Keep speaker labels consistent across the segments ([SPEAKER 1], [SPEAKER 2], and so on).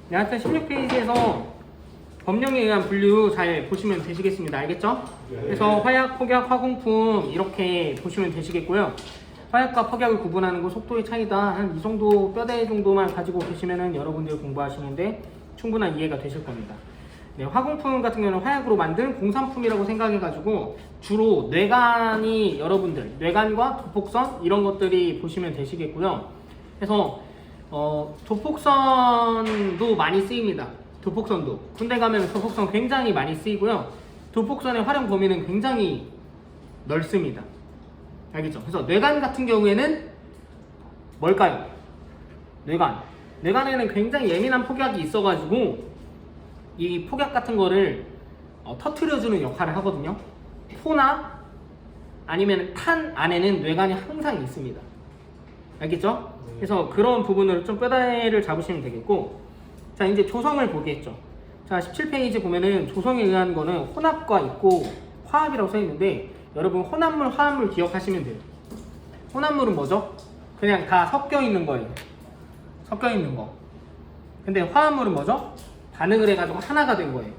[SPEAKER 1] 네, 하여튼 16페이지에서 법령에 의한 분류 잘 보시면 되시겠습니다. 알겠죠? 그래서 화약, 폭약, 화공품 이렇게 보시면 되시겠고요. 화약과 폭약을 구분하는 거 속도의 차이다. 한 이 정도 뼈대 정도만 가지고 계시면은 여러분들 공부하시는데 충분한 이해가 되실 겁니다. 네, 화공품 같은 경우는 화약으로 만든 공산품이라고 생각해가지고 주로 뇌관이 여러분들 뇌관과 도폭선 이런 것들이 보시면 되시겠고요. 그래서 도폭선도 많이 쓰입니다. 도폭선도 군대 가면 도폭선 굉장히 많이 쓰이고요. 도폭선의 활용 범위는 굉장히 넓습니다. 알겠죠? 그래서 뇌관 같은 경우에는 뭘까요? 뇌관에는 굉장히 예민한 폭약이 있어가지고 이 폭약 같은 거를 터트려주는 역할을 하거든요. 포나 아니면 탄 안에는 뇌관이 항상 있습니다. 알겠죠? 그래서 그런 부분을 좀 뼈대를 잡으시면 되겠고, 자 이제 조성을 보겠죠. 자 17페이지 보면은 조성에 의한 거는 혼합과 있고 화합이라고 써 있는데, 여러분 혼합물, 화합물 기억하시면 돼요. 혼합물은 뭐죠? 그냥 다 섞여 있는 거예요. 섞여 있는 거. 근데 화합물은 뭐죠? 반응을 해가지고 하나가 된 거예요.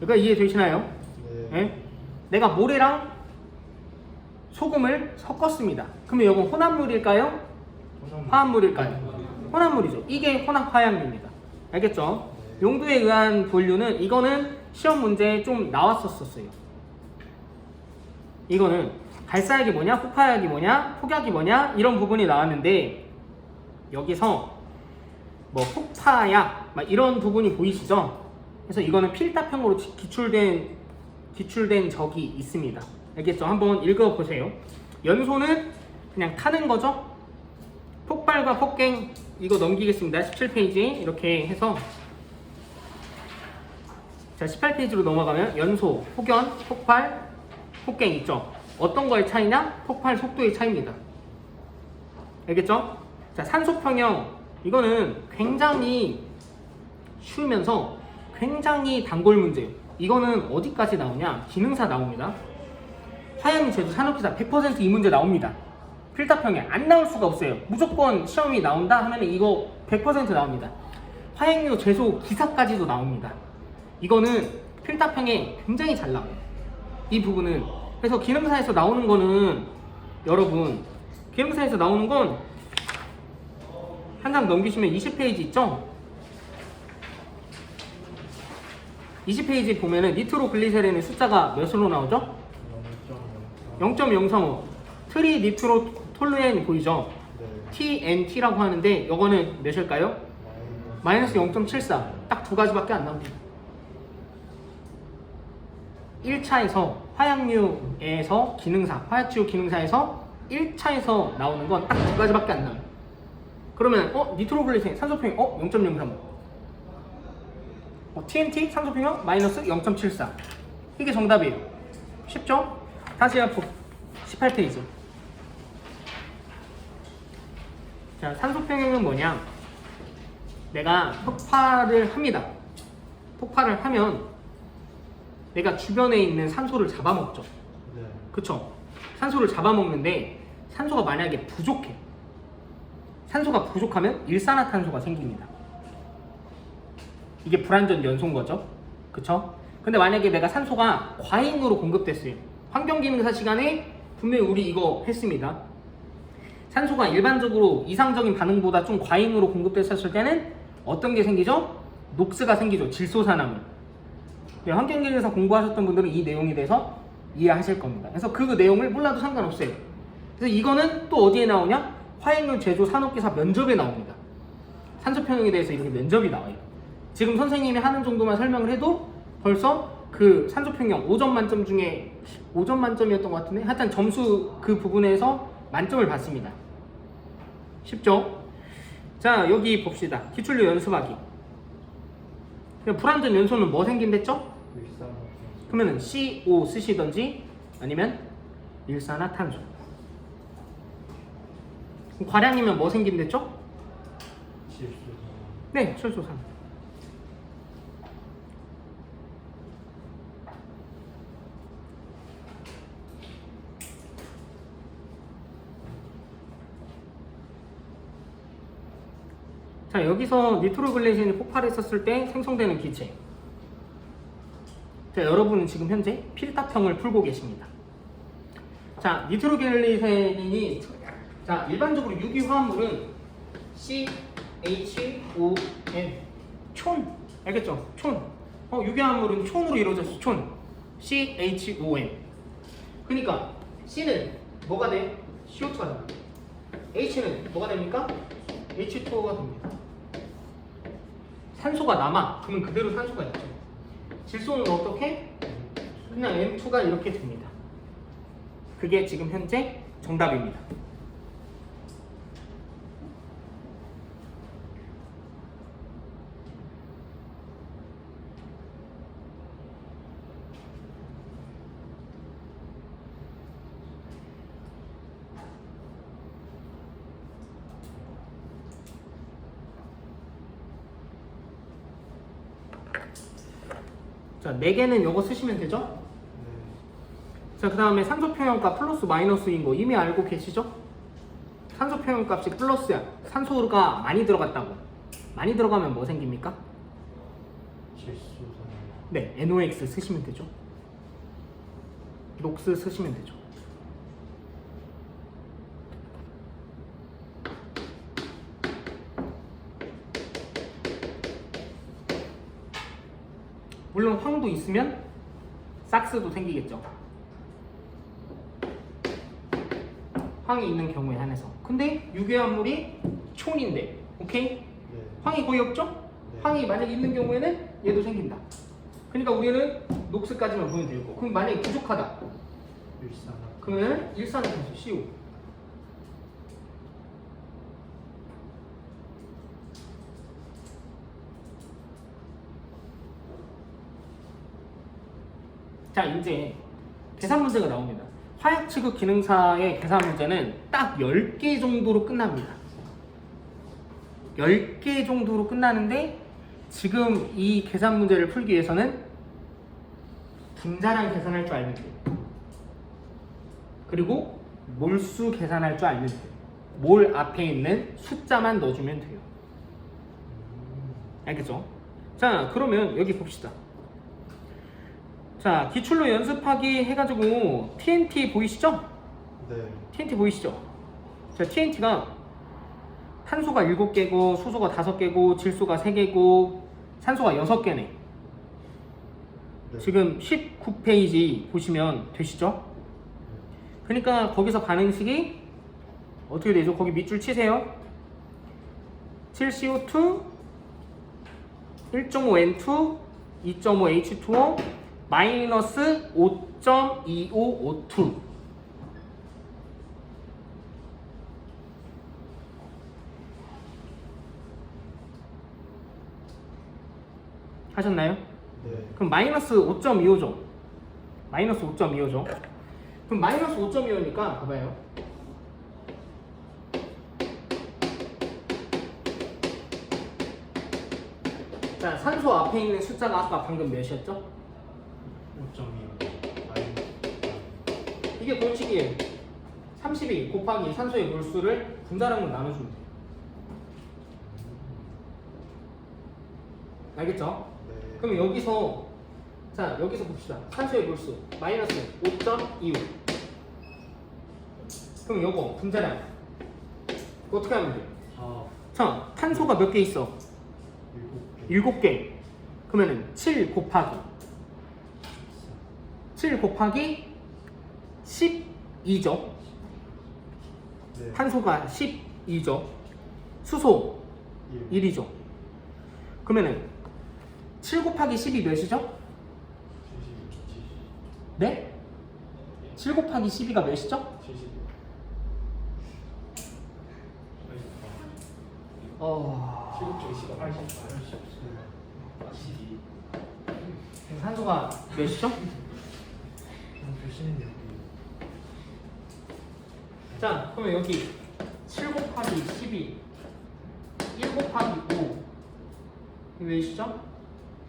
[SPEAKER 1] 그러니까 이해되시나요? 네. 내가 모래랑 소금을 섞었습니다. 그러면 이건 혼합물일까요? 화합물일까요? 혼합물이죠. 이게 혼합화약류입니다. 알겠죠? 용도에 의한 분류는 이거는 시험 문제에 좀 나왔었어요. 이거는 발사약이 뭐냐, 폭파약이 뭐냐, 폭약이 뭐냐 이런 부분이 나왔는데, 여기서 뭐 폭파약 막 이런 부분이 보이시죠? 그래서 이거는 필답형으로 기출된 적이 있습니다. 알겠죠? 한번 읽어보세요. 연소는 그냥 타는 거죠. 폭발과 폭갱 이거 넘기겠습니다. 17페이지 이렇게 해서, 자 18페이지로 넘어가면 연소, 폭연, 폭발, 폭갱 있죠. 어떤 거의 차이냐? 폭발 속도의 차이입니다. 알겠죠? 자 산소평형 이거는 굉장히 쉬우면서 굉장히 단골 문제예요. 이거는 어디까지 나오냐? 기능사 나옵니다. 화염 제조 산업기사 100% 이 문제 나옵니다. 필답형에 안 나올 수가 없어요. 무조건 시험이 나온다 하면 이거 100% 나옵니다. 화학류 제조 기사까지도 나옵니다. 이거는 필답형에 굉장히 잘 나와요. 이 부분은. 그래서 기능사에서 나오는 거는, 여러분 기능사에서 나오는 건 한 장 넘기시면 20페이지 있죠? 20페이지 보면은 니트로글리세린의 숫자가 몇으로 나오죠? 0.035. 트리니트로톨루엔 보이죠? TNT라고 하는데 이거는 몇일까요? 마이너스 0.74. 딱 두 가지밖에 안 나옵니다. 1차에서 화약류에서 기능사, 화약치유 기능사에서 1차에서 나오는 건 딱 두 가지밖에 안 나와요. 그러면 니트로글리세린 산소평형 0.035. TNT 산소평형 마이너스 0.74. 이게 정답이에요. 쉽죠? 다시 한번 18페이지. 자, 산소평형은 뭐냐? 내가 폭발을 합니다. 폭발을 하면 내가 주변에 있는 산소를 잡아먹죠. 그쵸? 산소를 잡아먹는데 산소가 만약에 부족해. 산소가 부족하면 일산화탄소가 생깁니다. 이게 불완전 연소인 거죠. 그쵸? 근데 만약에 내가 산소가 과잉으로 공급됐어요. 환경기능사 시간에 분명히 우리 이거 했습니다. 산소가 일반적으로 이상적인 반응보다 좀 과잉으로 공급됐었을 때는 어떤 게 생기죠? 녹스가 생기죠. 질소산화물. 네, 환경기능사 공부하셨던 분들은 이 내용에 대해서 이해하실 겁니다. 그래서 그 내용을 몰라도 상관없어요. 그래서 이거는 또 어디에 나오냐? 화학류 제조 산업기사 면접에 나옵니다. 산소평형에 대해서 이렇게 면접이 나와요. 지금 선생님이 하는 정도만 설명을 해도 벌써 그 산소평형 5점 만점 중에 5점 만점이었던 것 같은데, 하여튼 점수 그 부분에서 만점을 받습니다. 쉽죠? 자 여기 봅시다. 기출류 연습하기. 불완전 연소는 뭐 생긴댔죠? 그러면은 CO 쓰시던지 아니면 일산화탄소. 과량이면 뭐 생긴댔죠? 네, 철소산. 자 자, 여기서 니트로글리세린이 폭발했었을 때 생성되는 기체. 자, 여러분은 지금 현재 필답형을 풀고 계십니다. 자, 니트로글리세린이 자, 일반적으로 유기화합물은 CHON 촌 알겠죠? 촌. 유기화합물은 촌으로 이루어져서 촌. CHON. 그러니까 C는 뭐가 돼? CO2가 됩니다. H는 뭐가 됩니까? H2O가 됩니다. 산소가 남아. 그러면 그대로 산소가 있죠. 질소는 어떻게? 그냥 N2가 이렇게 됩니다. 그게 지금 현재 정답입니다. 자, 4개는 요거 쓰시면 되죠? 자, 그 다음에 산소 표현값 플러스 마이너스인 거 이미 알고 계시죠? 산소 표현값이 플러스야. 산소가 많이 들어갔다고. 많이 들어가면 뭐 생깁니까? 네, NOx 쓰시면 되죠. 녹스 쓰시면 되죠. 물론 황도 있으면 삭스도 생기겠죠. 황이 있는 경우에 한해서. 근데 유기화합물이 촌인데, 오케이?
[SPEAKER 2] 네.
[SPEAKER 1] 황이 거의 없죠?
[SPEAKER 2] 네.
[SPEAKER 1] 황이 만약에 있는 경우에는 얘도 생긴다. 그러니까 우리는 녹스까지만 보면 되고, 그럼 만약에 부족하다. 그러면 일산화탄소 CO. 자, 이제 계산 문제가 나옵니다. 화학 취급 기능사의 계산 문제는 딱 10개 정도로 끝납니다. 10개 정도로 끝나는데 지금 이 계산 문제를 풀기 위해서는 분자량 계산할 줄 알면 돼요. 그리고 몰수 계산할 줄 알면 돼요. 몰 앞에 있는 숫자만 넣어주면 돼요. 알겠죠? 자, 그러면 여기 봅시다. 자, 기출로 연습하기 해가지고 TNT 보이시죠?
[SPEAKER 2] 네.
[SPEAKER 1] TNT 보이시죠? 자, TNT가 탄소가 7개고 수소가 5개고 질소가 3개고 산소가 6개네.
[SPEAKER 2] 네.
[SPEAKER 1] 지금 19페이지 보시면 되시죠? 그러니까 거기서 반응식이 어떻게 되죠? 거기 밑줄 치세요. 7CO2 1.5N2 2.5H2O 마이너스 5.25O2 하셨나요?
[SPEAKER 2] 네.
[SPEAKER 1] 그럼 마이너스 5.25죠. 마이너스 5.25죠. 그럼 마이너스 5.25니까 봐봐요. 자, 산소 앞에 있는 숫자가 아까 방금 몇이었죠?
[SPEAKER 2] 5.25.
[SPEAKER 1] 이게 공식이에요. 32 곱하기 산소의 몰수를 분자량으로 나눠주면 돼요. 알겠죠?
[SPEAKER 2] 네.
[SPEAKER 1] 그럼 여기서 자, 여기서 봅시다. 산소의 몰수 마이너스 5.25. 그럼 요거 분자량 이거 어떻게 하면 돼요? 자, 탄소가 몇 개 있어?
[SPEAKER 2] 7개.
[SPEAKER 1] 7개. 그러면은 7 곱하기 12죠.
[SPEAKER 2] 네.
[SPEAKER 1] 탄소가 12죠. 수소 1이죠. 그러면은 7 곱하기 10이 몇이죠? 네? 7 곱하기 12가 몇이죠?
[SPEAKER 2] 7
[SPEAKER 1] 산소가 몇이죠? 자, 그러면 여기 7 곱하기 12 1 곱하기 5 이게 몇이죠?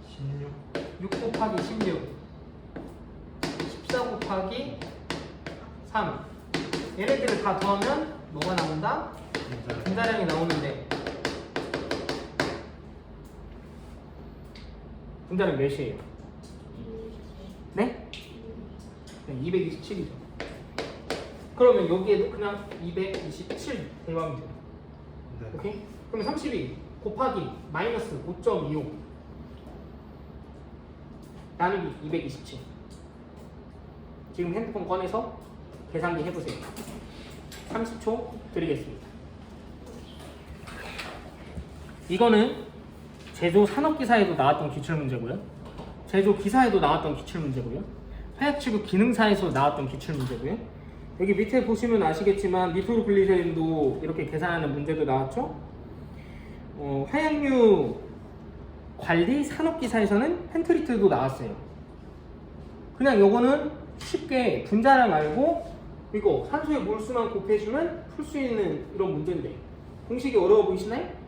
[SPEAKER 2] 16.
[SPEAKER 1] 6 곱하기 16 14 곱하기 3 얘네들을 다 더하면 뭐가 나온다? 분자량이 나오는데 분자는 몇이에요? 네? 네, 227이죠. 그러면 여기에도 그냥 227 대입하면 돼요.
[SPEAKER 2] 네.
[SPEAKER 1] 오케이? 그러면 32 곱하기 마이너스 5.25 나누기 227. 지금 핸드폰 꺼내서 계산기 해보세요. 30초 드리겠습니다. 이거는 제조 산업기사에도 나왔던 기출문제고요. 제조 기사에도 나왔던 기출문제고요. 화약치구 기능사에서 나왔던 기출문제고요. 여기 밑에 보시면 아시겠지만 니트로글리세린도 이렇게 계산하는 문제도 나왔죠. 화약류 관리 산업기사에서는 펜트리트도 나왔어요. 그냥 요거는 쉽게 분자량 알고 이거 산소의 몰수만 곱해주면 풀 수 있는 이런 문제인데 공식이 어려워 보이시나요?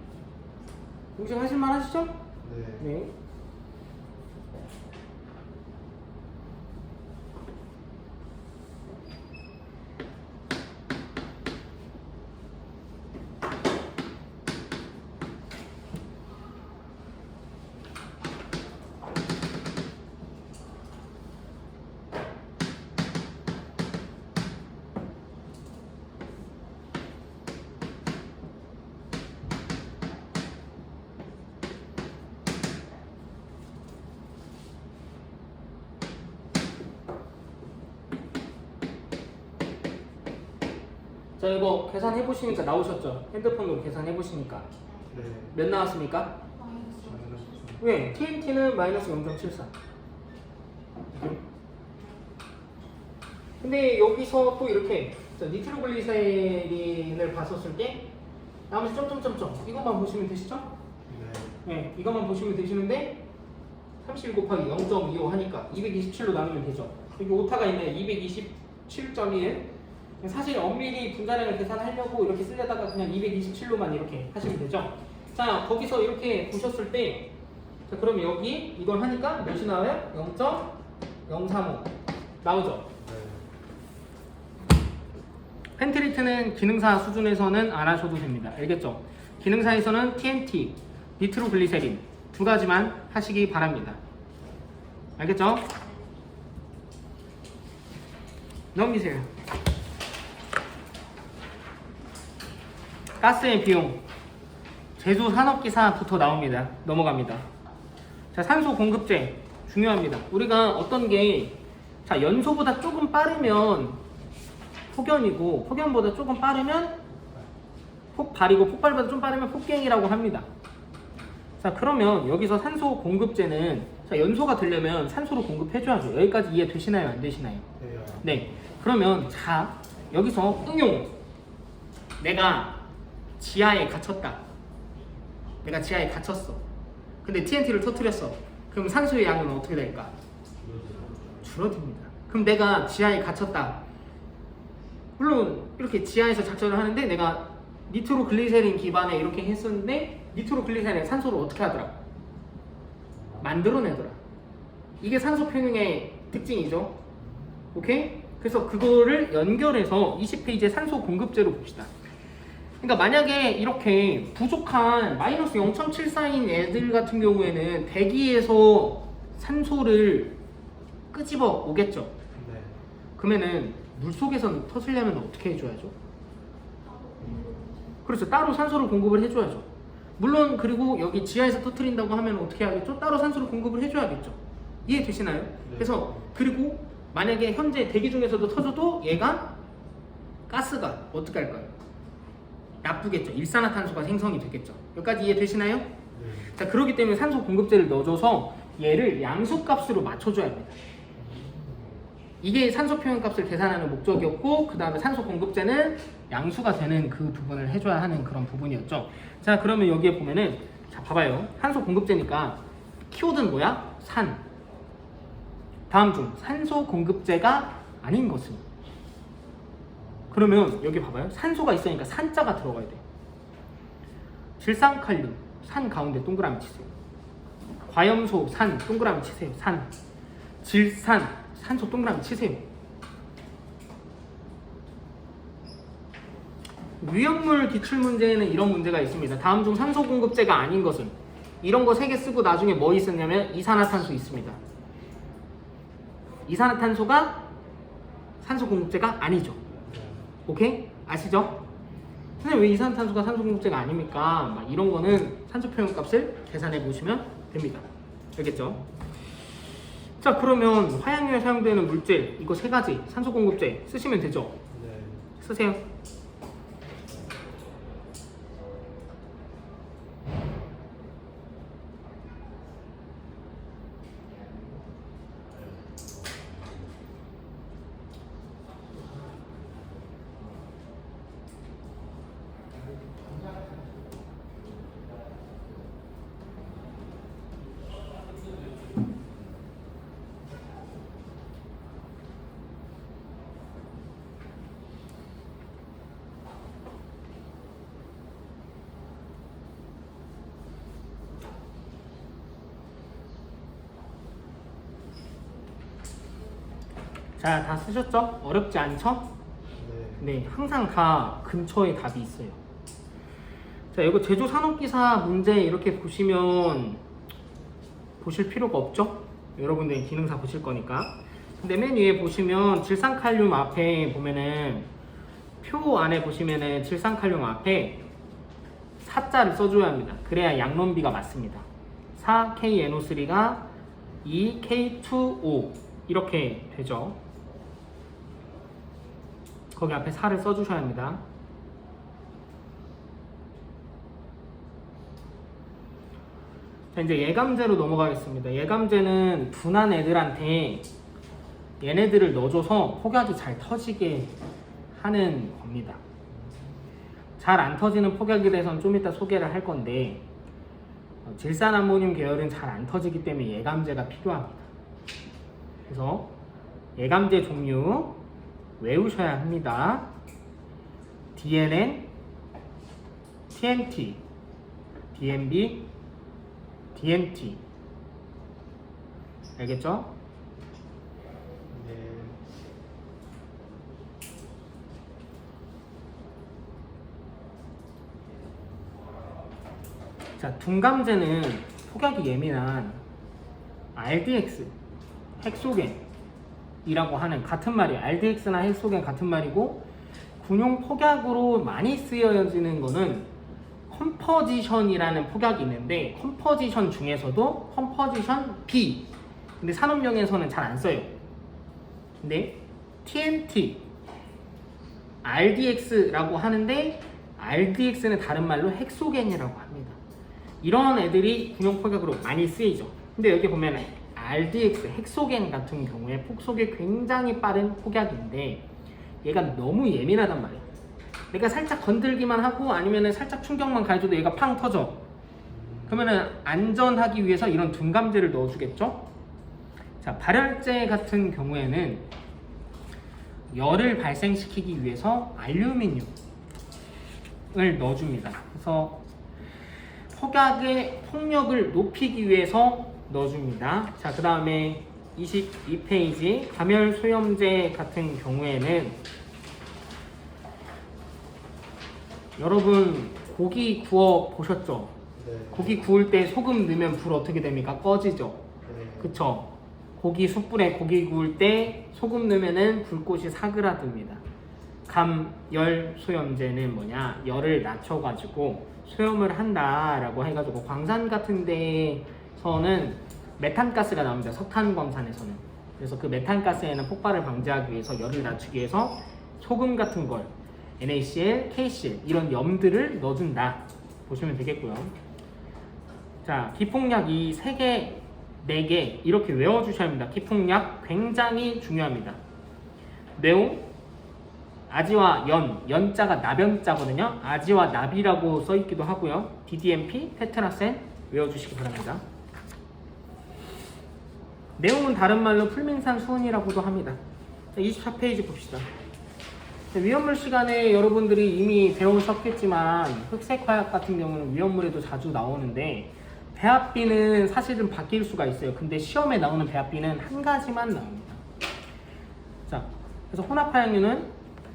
[SPEAKER 1] 공식 하실만 하시죠?
[SPEAKER 2] 네.
[SPEAKER 1] 네. 자, 이거 계산해 보시니까 나오셨죠? 핸드폰으로 계산해 보시니까
[SPEAKER 2] 네.
[SPEAKER 1] 몇 나왔습니까? 왜? TNT는 마이너스 0.74. 근데 여기서 또 이렇게 니트로글리세린을 봤었을 때 나머지 점점점점 이것만 보시면 되시죠?
[SPEAKER 2] 네.
[SPEAKER 1] 네, 이것만 보시면 되시는데 31 곱하기 0.25 하니까 227로 나누면 되죠. 여기 오타가 있네. 227.1. 사실 엄밀히 분자량을 계산하려고 이렇게 쓰려다가 그냥 227로만 이렇게 하시면 되죠. 자, 거기서 이렇게 보셨을 때, 자, 그럼 여기 이걸 하니까 몇이 나와요? 0.035 나오죠.
[SPEAKER 2] 네.
[SPEAKER 1] 펜트리트는 기능사 수준에서는 안 하셔도 됩니다. 알겠죠? 기능사에서는 TNT, 니트로글리세린 두 가지만 하시기 바랍니다. 알겠죠? 넘기세요. 가스의 비용, 제조 산업기사부터 나옵니다. 넘어갑니다. 자, 산소 공급제 중요합니다. 우리가 어떤 게, 자, 연소보다 조금 빠르면 폭연이고 폭연보다 조금 빠르면 폭발이고 폭발보다 좀 빠르면 폭갱이라고 합니다. 자, 그러면 여기서 산소 공급제는, 자, 연소가 되려면 산소를 공급해줘야죠. 여기까지 이해되시나요? 안 되시나요?
[SPEAKER 2] 네.
[SPEAKER 1] 네. 그러면 자, 여기서 응용. 내가 지하에 갇혔다. 내가 지하에 갇혔어. 근데 TNT를 터뜨렸어. 그럼 산소의 양은 어떻게 될까? 줄어듭니다. 그럼 내가 지하에 갇혔다. 물론 이렇게 지하에서 작전을 하는데 내가 니트로글리세린 기반에 이렇게 했었는데 니트로글리세린 산소를 어떻게 하더라? 만들어내더라. 이게 산소 평형의 특징이죠. 오케이? 그래서 그거를 연결해서 20페이지의 산소 공급제로 봅시다. 그러니까 만약에 이렇게 부족한 마이너스 0.74인 애들 같은 경우에는 대기에서 산소를 끄집어 오겠죠.
[SPEAKER 2] 네.
[SPEAKER 1] 그러면은 물속에서는 터지려면 어떻게 해줘야죠? 그렇죠. 따로 산소를 공급을 해줘야죠. 물론 그리고 여기 지하에서 터트린다고 하면 어떻게 하겠죠? 따로 산소를 공급을 해줘야겠죠. 이해되시나요?
[SPEAKER 2] 네.
[SPEAKER 1] 그래서 그리고 만약에 현재 대기 중에서도 터져도 얘가 가스가 어떻게 할까요? 나쁘겠죠. 일산화탄소가 생성이 되겠죠. 여기까지 이해되시나요?
[SPEAKER 2] 네.
[SPEAKER 1] 자, 그렇기 때문에 산소 공급제를 넣어줘서 얘를 양수값으로 맞춰줘야 합니다. 이게 산소 표현값을 계산하는 목적이었고, 그 다음에 산소 공급제는 양수가 되는 그 부분을 해줘야 하는 그런 부분이었죠. 자, 그러면 여기에 보면은, 자, 봐봐요. 산소 공급제니까 키워드는 뭐야? 산. 다음 중 산소 공급제가 아닌 것은? 그러면 여기 봐봐요. 산소가 있으니까 산자가 들어가야 돼. 질산칼륨, 산 가운데 동그라미 치세요. 과염소, 산 동그라미 치세요. 산. 질산, 산소 동그라미 치세요. 위험물 기출문제에는 이런 문제가 있습니다. 다음 중 산소 공급제가 아닌 것은? 이런 거 3개 쓰고 나중에 뭐 있었냐면 이산화탄소 있습니다. 이산화탄소가 산소 공급제가 아니죠. 오케이? 아시죠? 선생님 왜 이산화탄소가 산소 공급제가 아닙니까? 막 이런 거는 산소 표현값을 계산해 보시면 됩니다. 알겠죠? 자, 그러면 화양유에 사용되는 물질 이거 3가지 산소 공급제 쓰시면 되죠?
[SPEAKER 2] 네.
[SPEAKER 1] 쓰세요. 자, 다 쓰셨죠? 어렵지 않죠?
[SPEAKER 2] 네.
[SPEAKER 1] 네, 항상 다 근처에 답이 있어요. 자, 이거 제조 산업기사 문제 이렇게 보시면 보실 필요가 없죠? 여러분들 기능사 보실 거니까. 근데 맨 위에 보시면 질산칼륨 앞에 보면은 표 안에 보시면은 질산칼륨 앞에 4자를 써줘야 합니다. 그래야 양론비가 맞습니다. 4KNO3가 2K2O 이렇게 되죠. 거기 앞에 4를 써주셔야 합니다. 자, 이제 예감제로 넘어가겠습니다. 예감제는 둔한 애들한테 얘네들을 넣어줘서 폭약이 잘 터지게 하는 겁니다. 잘 안 터지는 폭약에 대해서는 좀 이따 소개를 할 건데 질산암모늄 계열은 잘 안 터지기 때문에 예감제가 필요합니다. 그래서 예감제 종류 외우셔야 합니다. DNN, TNT, DNB, DNT. 알겠죠?
[SPEAKER 2] 네.
[SPEAKER 1] 자, 둔감제는 폭약이 예민한 RDX, 헥소겐이라고 하는 같은 말이에요. RDX나 헥소겐 같은 말이고 군용 폭약으로 많이 쓰여지는 거는 컴포지션이라는 폭약이 있는데 컴포지션 중에서도 컴포지션 B 근데 산업용에서는 잘 안 써요. 근데 TNT, RDX라고 하는데 RDX는 다른 말로 헥소겐이라고 합니다. 이런 애들이 군용 폭약으로 많이 쓰이죠. 근데 여기 보면 RDX, 헥소겐 같은 경우에 폭속이 굉장히 빠른 폭약인데 얘가 너무 예민하단 말이에요. 내가 살짝 건들기만 하고 아니면 살짝 충격만 가해줘도 얘가 팡 터져. 그러면은 안전하기 위해서 이런 둔감제를 넣어주겠죠. 자, 발열제 같은 경우에는 열을 발생시키기 위해서 알루미늄을 넣어줍니다. 그래서 폭약의 폭력을 높이기 위해서 넣어줍니다. 자, 그 다음에 22페이지 가멸소염제 같은 경우에는 여러분 고기 구워 보셨죠?
[SPEAKER 2] 네.
[SPEAKER 1] 고기 구울 때 소금 넣으면 불 어떻게 됩니까? 꺼지죠?
[SPEAKER 2] 네.
[SPEAKER 1] 그쵸? 고기 숯불에 고기 구울 때 소금 넣으면은 불꽃이 사그라듭니다. 감열소염제는 뭐냐? 열을 낮춰가지고 소염을 한다라고 해가지고 광산 같은 데서는 메탄가스가 나옵니다. 석탄광산에서는. 그래서 그 메탄가스에는 폭발을 방지하기 위해서 열을 낮추기 위해서 소금 같은 걸 NaCl, KCl 이런 염들을 넣어준다 보시면 되겠고요. 자, 기폭약 이 3개, 4개 이렇게 외워주셔야 합니다. 기폭약 굉장히 중요합니다. 내용 아지와 연자가 나변자거든요. 아지와 나비라고 써있기도 하고요. DDMP, 테트라센 외워주시기 바랍니다. 내용은 다른 말로 풀민산 수은이라고도 합니다. 24페이지 봅시다. 위험물 시간에 여러분들이 이미 배우셨겠지만 흑색화약 같은 경우는 위험물에도 자주 나오는데 배합비는 사실은 바뀔 수가 있어요. 근데 시험에 나오는 배합비는 한 가지만 나옵니다. 자, 그래서 혼합화약류는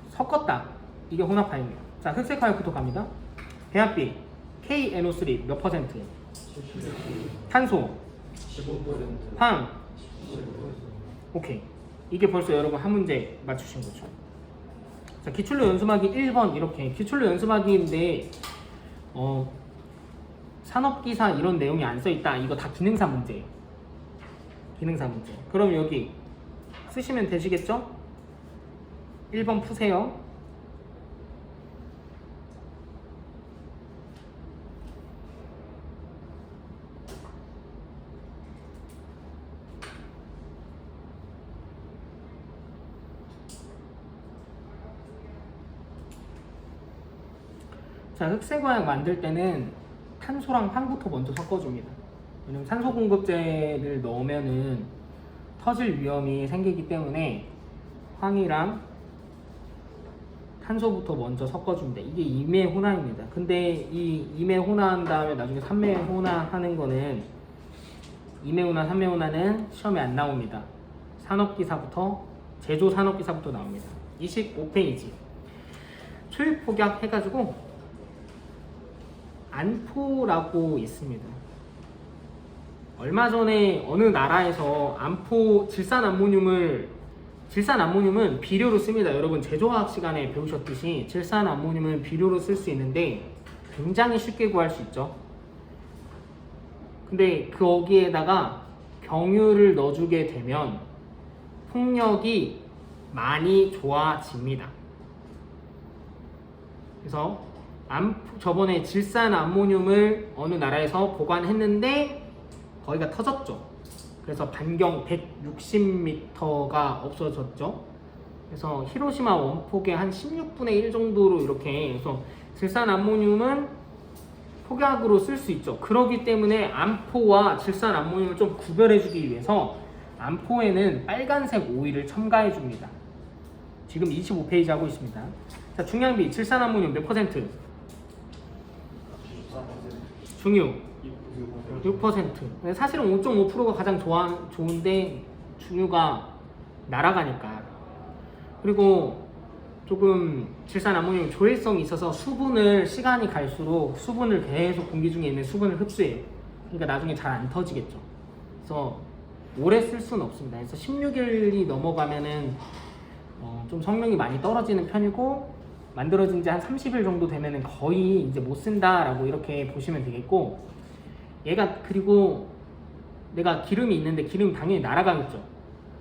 [SPEAKER 1] 섞었다. 이게 혼합화약류. 자, 흑색화약부터 갑니다. 배합비 KNO3 몇 퍼센트? 탄소,
[SPEAKER 2] 15%.
[SPEAKER 1] 황. 오케이. 이게 벌써 여러분 한 문제 맞추신 거죠. 자, 기출로 연습하기 1번 이렇게 기출로 연습하기인데 산업기사 이런 내용이 안 써있다. 이거 다 기능사 문제예요. 기능사 문제. 그럼 여기 쓰시면 되시겠죠? 1번 푸세요. 자, 흑색화약 만들 때는 탄소랑 황부터 먼저 섞어줍니다. 왜냐면 산소 공급제를 넣으면은 터질 위험이 생기기 때문에 황이랑 탄소부터 먼저 섞어줍니다. 이게 2매 혼화입니다. 근데 이 2매 혼화한 다음에 나중에 3매 혼화하는 거는 2매 혼화, 3매 혼화는 시험에 안 나옵니다. 산업기사부터 제조 산업기사부터 나옵니다. 25페이지 초육 폭약 해가지고 안포라고 있습니다. 얼마 전에 어느 나라에서 질산암모늄은 비료로 씁니다. 여러분 제조화학 시간에 배우셨듯이 질산암모늄은 비료로 쓸 수 있는데 굉장히 쉽게 구할 수 있죠. 근데 거기에다가 경유를 넣어주게 되면 폭력이 많이 좋아집니다. 그래서 저번에 질산암모늄을 어느 나라에서 보관했는데 거기가 터졌죠. 그래서 반경 160m가 없어졌죠. 그래서 히로시마 원폭의 한 16분의 1 정도로 이렇게 해서 질산암모늄은 폭약으로 쓸 수 있죠. 그렇기 때문에 암포와 질산암모늄을 좀 구별해주기 위해서 암포에는 빨간색 오일을 첨가해 줍니다. 지금 25페이지 하고 있습니다. 자, 중량비 질산암모늄 몇 퍼센트? 중유 6%. 사실은 5.5%가 가장 좋은데 중유가 날아가니까. 그리고 조금 질산암모늄 조회성이 있어서 시간이 갈수록 수분을 계속 공기 중에 있는 수분을 흡수해요. 그러니까 나중에 잘 안 터지겠죠. 그래서 오래 쓸 수는 없습니다. 그래서 16일이 넘어가면은 좀 성능이 많이 떨어지는 편이고, 만들어진 지 한 30일 정도 되면은 거의 이제 못 쓴다라고 이렇게 보시면 되겠고, 얘가 그리고 내가 기름이 있는데 기름 당연히 날아가겠죠.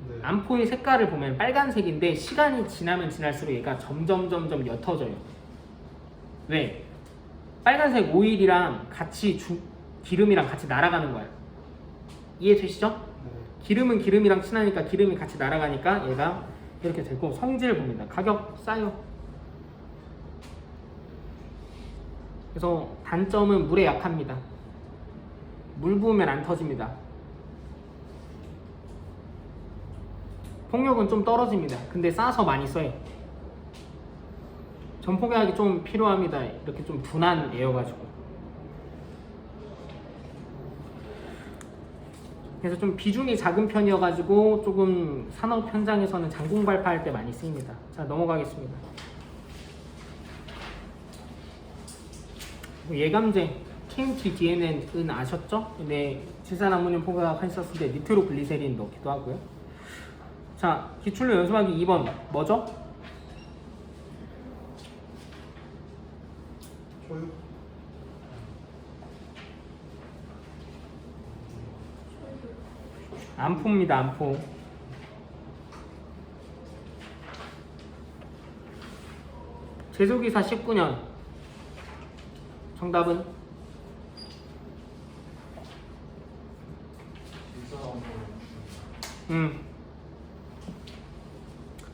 [SPEAKER 2] 네.
[SPEAKER 1] 암포의 색깔을 보면 빨간색인데 시간이 지나면 지날수록 얘가 점점 옅어져요. 왜? 빨간색 오일이랑 같이 기름이랑 같이 날아가는 거야. 이해되시죠?
[SPEAKER 2] 네.
[SPEAKER 1] 기름은 기름이랑 친하니까 기름이 같이 날아가니까 얘가 이렇게 되고, 성질 봅니다. 가격 싸요. 그래서 단점은 물에 약합니다. 물 부으면 안 터집니다. 폭력은 좀 떨어집니다. 근데 싸서 많이 써요. 전폭약이 좀 필요합니다. 이렇게 좀 둔한 애여가지고. 그래서 좀 비중이 작은 편이어가지고 조금 산업 현장에서는 장공 발파할 때 많이 쓰입니다. 자, 넘어가겠습니다. 예감제 KMT DNN은 아셨죠? 근데 질산암모늄 폭약 했었을 때 니트로글리세린 넣기도 하고요. 자, 기출로 연습하기 2번 뭐죠?
[SPEAKER 2] 초육.
[SPEAKER 1] 암포입니다. 암포. 제조기사 19년. 정답은?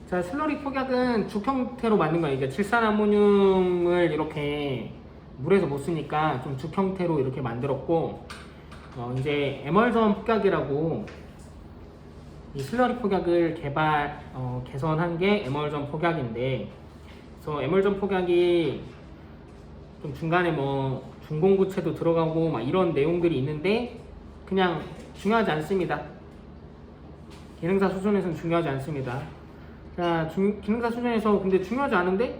[SPEAKER 1] 자, 슬러리 폭약은 죽 형태로 만든 거예요. 그러니까 질산암모늄을 이렇게 물에서 못 쓰니까 좀 죽 형태로 이렇게 만들었고, 이제 에멀전 폭약이라고 이 슬러리 폭약을 개선한 게 에멀전 폭약인데, 그래서 에멀전 폭약이 좀 중간에 뭐 중공구체도 들어가고 막 이런 내용들이 있는데 그냥 중요하지 않습니다. 기능사 수준에서는 중요하지 않습니다. 자, 기능사 수준에서 근데 중요하지 않은데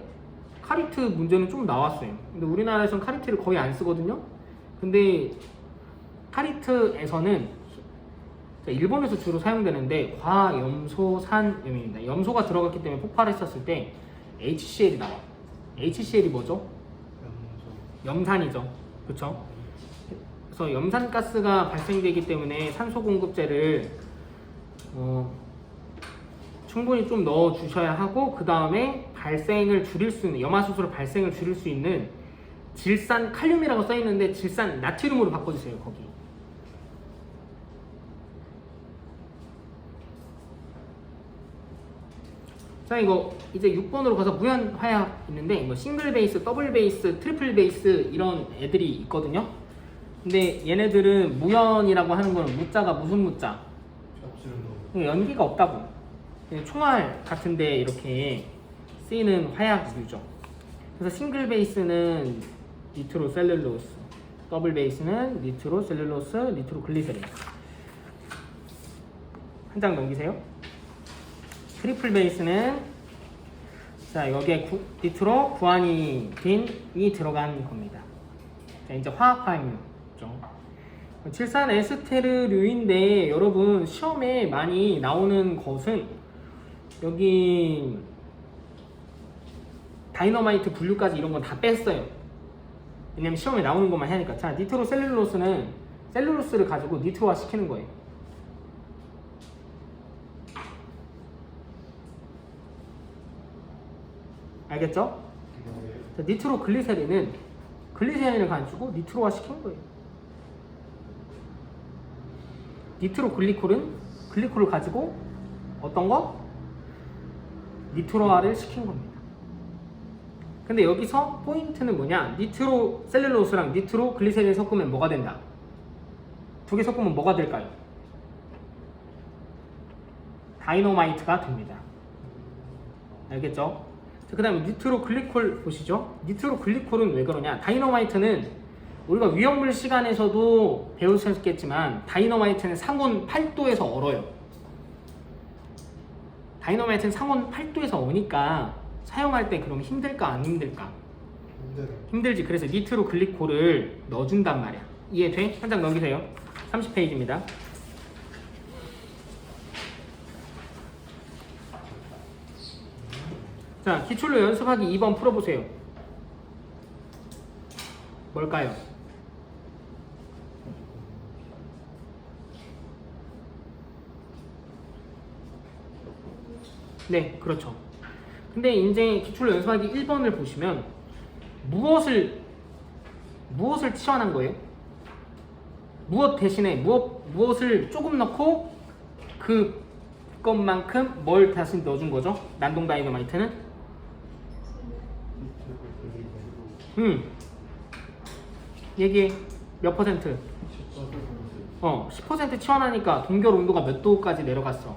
[SPEAKER 1] 카리트 문제는 좀 나왔어요. 근데 우리나라에서는 카리트를 거의 안 쓰거든요. 근데 타리트에서는 일본에서 주로 사용되는데 과염소산염입니다. 염소가 들어갔기 때문에 폭발했었을 때 HCl이 나와. HCl이 뭐죠? 염산이죠. 그렇죠? 그래서 염산가스가 발생되기 때문에 산소 공급제를 충분히 좀 넣어 주셔야 하고, 그 다음에 발생을 줄일 수 있는, 염화수소를 발생을 줄일 수 있는 질산 칼륨이라고 써 있는데 질산 나트륨으로 바꿔주세요. 거기. 자, 이거 이제 6번으로 가서 무연화약 있는데 뭐 싱글 베이스, 더블 베이스, 트리플 베이스 이런 애들이 있거든요. 근데 얘네들은 무연이라고 하는 거는 무자가 무슨 무자? 연기가 없다고. 그냥 총알 같은데 이렇게 쓰이는 화약류죠. 그래서 싱글 베이스는 니트로셀룰로스, 더블 베이스는 니트로셀룰로스, 니트로글리세린. 한 장 넘기세요. 트리플 베이스는 자 여기에 니트로 구아니딘이 들어간 겁니다. 자, 이제 화학 화학류죠. 질산 에스테르류인데 여러분 시험에 많이 나오는 것은 여기 다이너마이트 분류까지 이런 건 다 뺐어요. 왜냐면 시험에 나오는 것만 하니까. 자, 니트로셀룰로스는 셀룰로스를 가지고 니트로화 시키는 거예요. 알겠죠? 자, 니트로글리세린은 글리세린을 가지고 니트로화 시킨 거예요. 니트로글리콜은 글리콜을 가지고 어떤 거? 니트로화를 시킨 겁니다. 근데 여기서 포인트는 뭐냐? 니트로셀룰로스랑 니트로글리세린 섞으면 뭐가 된다? 두 개 섞으면 뭐가 될까요? 다이너마이트가 됩니다. 알겠죠? 그 다음에 니트로글리콜 보시죠. 니트로글리콜은 왜 그러냐? 다이너마이트는 우리가 위험물 시간에서도 배우셨겠지만 다이너마이트는 상온 8도에서 얼어요. 다이너마이트는 상온 8도에서 오니까 사용할 때 그럼 힘들까 안 힘들까? 힘들지. 그래서 니트로글리콜을 넣어준단 말이야. 이해돼? 한 장 넘기세요. 30페이지입니다. 자, 기출로 연습하기 2번 풀어보세요. 뭘까요? 네, 그렇죠. 근데 이제 기출로 연습하기 1번을 보시면 무엇을 치환한 거예요? 무엇 대신에 무엇을 조금 넣고 그것만큼 뭘 다시 넣어준 거죠? 난동 다이너마이트는? 얘기해. 몇 퍼센트? 10% 치환하니까 동결 온도가 몇 도까지 내려갔어?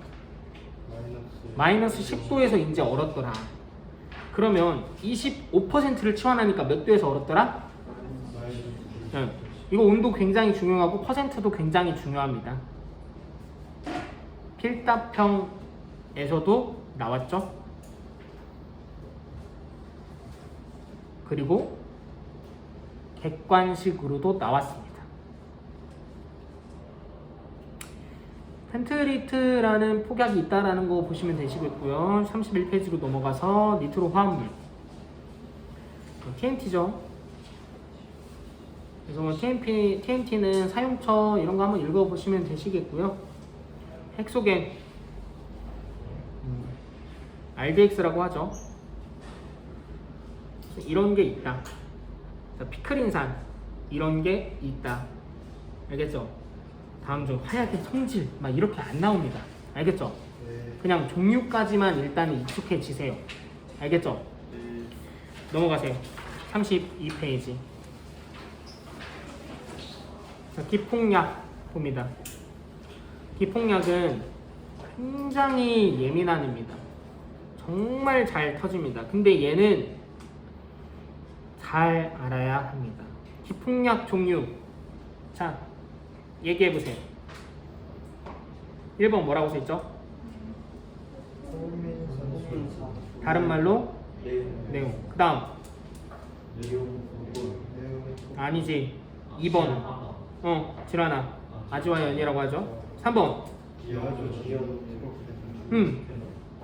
[SPEAKER 1] 마이너스 10도에서 이제 얼었더라. 그러면 25%를 치환하니까 몇 도에서 얼었더라? 이거 온도 굉장히 중요하고 퍼센트도 굉장히 중요합니다. 필답형에서도 나왔죠? 그리고 객관식으로도 나왔습니다. 펜트리트라는 폭약이 있다라는 거 보시면 되시겠고요. 31페이지로 넘어가서 니트로 화합물 TNT죠. 그래서 뭐 TNT는 사용처 이런 거 한번 읽어보시면 되시겠고요. 헥소겐 RDX라고 하죠. 이런 게 있다. 피크린산 이런 게 있다. 알겠죠? 다음 중 화약의 성질 막 이렇게 안 나옵니다. 알겠죠? 그냥 종류까지만 일단 익숙해지세요. 알겠죠? 넘어가세요. 32페이지. 자, 기폭약 봅니다. 기폭약은 굉장히 예민한 애입니다. 정말 잘 터집니다. 근데 얘는 잘 알아야 합니다. 기폭약 종류. 자, 얘기해보세요. 1번 뭐라고 써있죠? 다른 말로? 내용. 그 다음 아니지. 2번 질환아. 아지와 연이라고 하죠. 3번.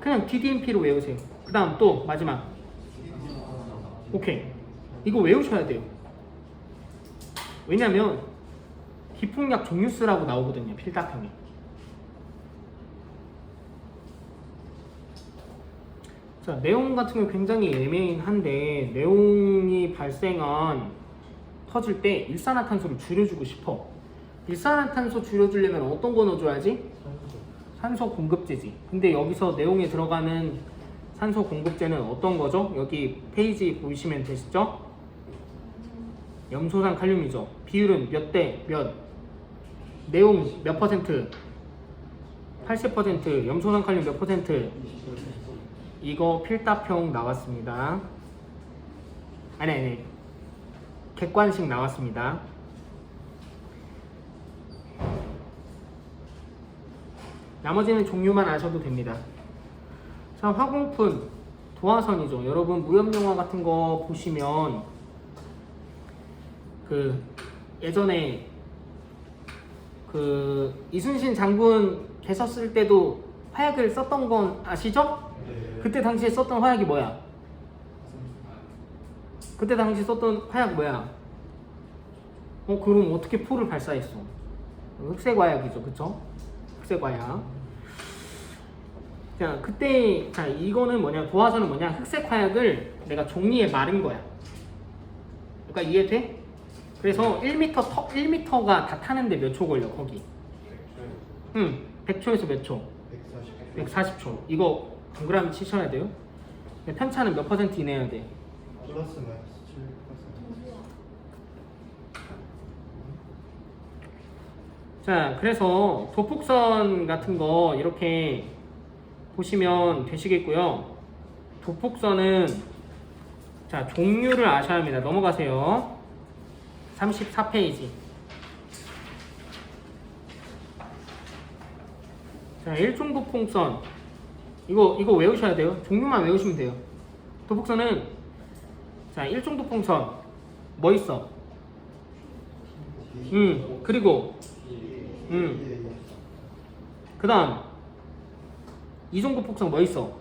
[SPEAKER 1] 그냥 DDMP로 외우세요. 그 다음 또 마지막. 오케이. 이거 외우셔야 돼요. 왜냐면 기폭약 종류수라고 나오거든요. 필답형이. 자, 내용 같은 경우 굉장히 애매한데 내용이 발생한 터질 때 일산화탄소를 줄여주고 싶어. 일산화탄소 줄여주려면 어떤 거 넣어줘야지? 산소 공급제지. 근데 여기서 내용에 들어가는 산소 공급제는 어떤 거죠? 여기 페이지 보시면 되시죠? 염소산 칼륨이죠. 비율은 몇 대 몇? 내용 몇 퍼센트? 80%. 염소산 칼륨 몇 퍼센트? 이거 필답형 나왔습니다. 아니. 객관식 나왔습니다. 나머지는 종류만 아셔도 됩니다. 자, 화공푼 도화선이죠. 여러분 무협영화 같은 거 보시면 그 예전에 그 이순신 장군 계셨을 때도 화약을 썼던 건 아시죠? 그때 당시에 썼던 화약이 뭐야? 그때 당시 썼던 화약 뭐야? 그럼 어떻게 포를 발사했어? 흑색 화약이죠, 그쵸? 흑색 화약. 자, 그때 이거는 뭐냐? 도화선은 뭐냐? 흑색 화약을 내가 종이에 마른 거야. 그러니까 이해돼? 그래서 1m가 다 타는데 몇 초 걸려 거기? 100초에서 몇 초? 140초. 이거 동그라미 치셔야 돼요. 편차는 몇 퍼센트 이내야 돼?
[SPEAKER 2] 플러스 마이너스 7%.
[SPEAKER 1] 자, 그래서 도폭선 같은 거 이렇게 보시면 되시겠고요. 도폭선은 자, 종류를 아셔야 합니다. 넘어가세요. 34페이지. 자, 일종도폭선. 이거 외우셔야 돼요. 종류만 외우시면 돼요. 도폭선은 자, 일종도폭선 뭐 있어? 그리고 그 다음 이종도폭선 뭐 있어?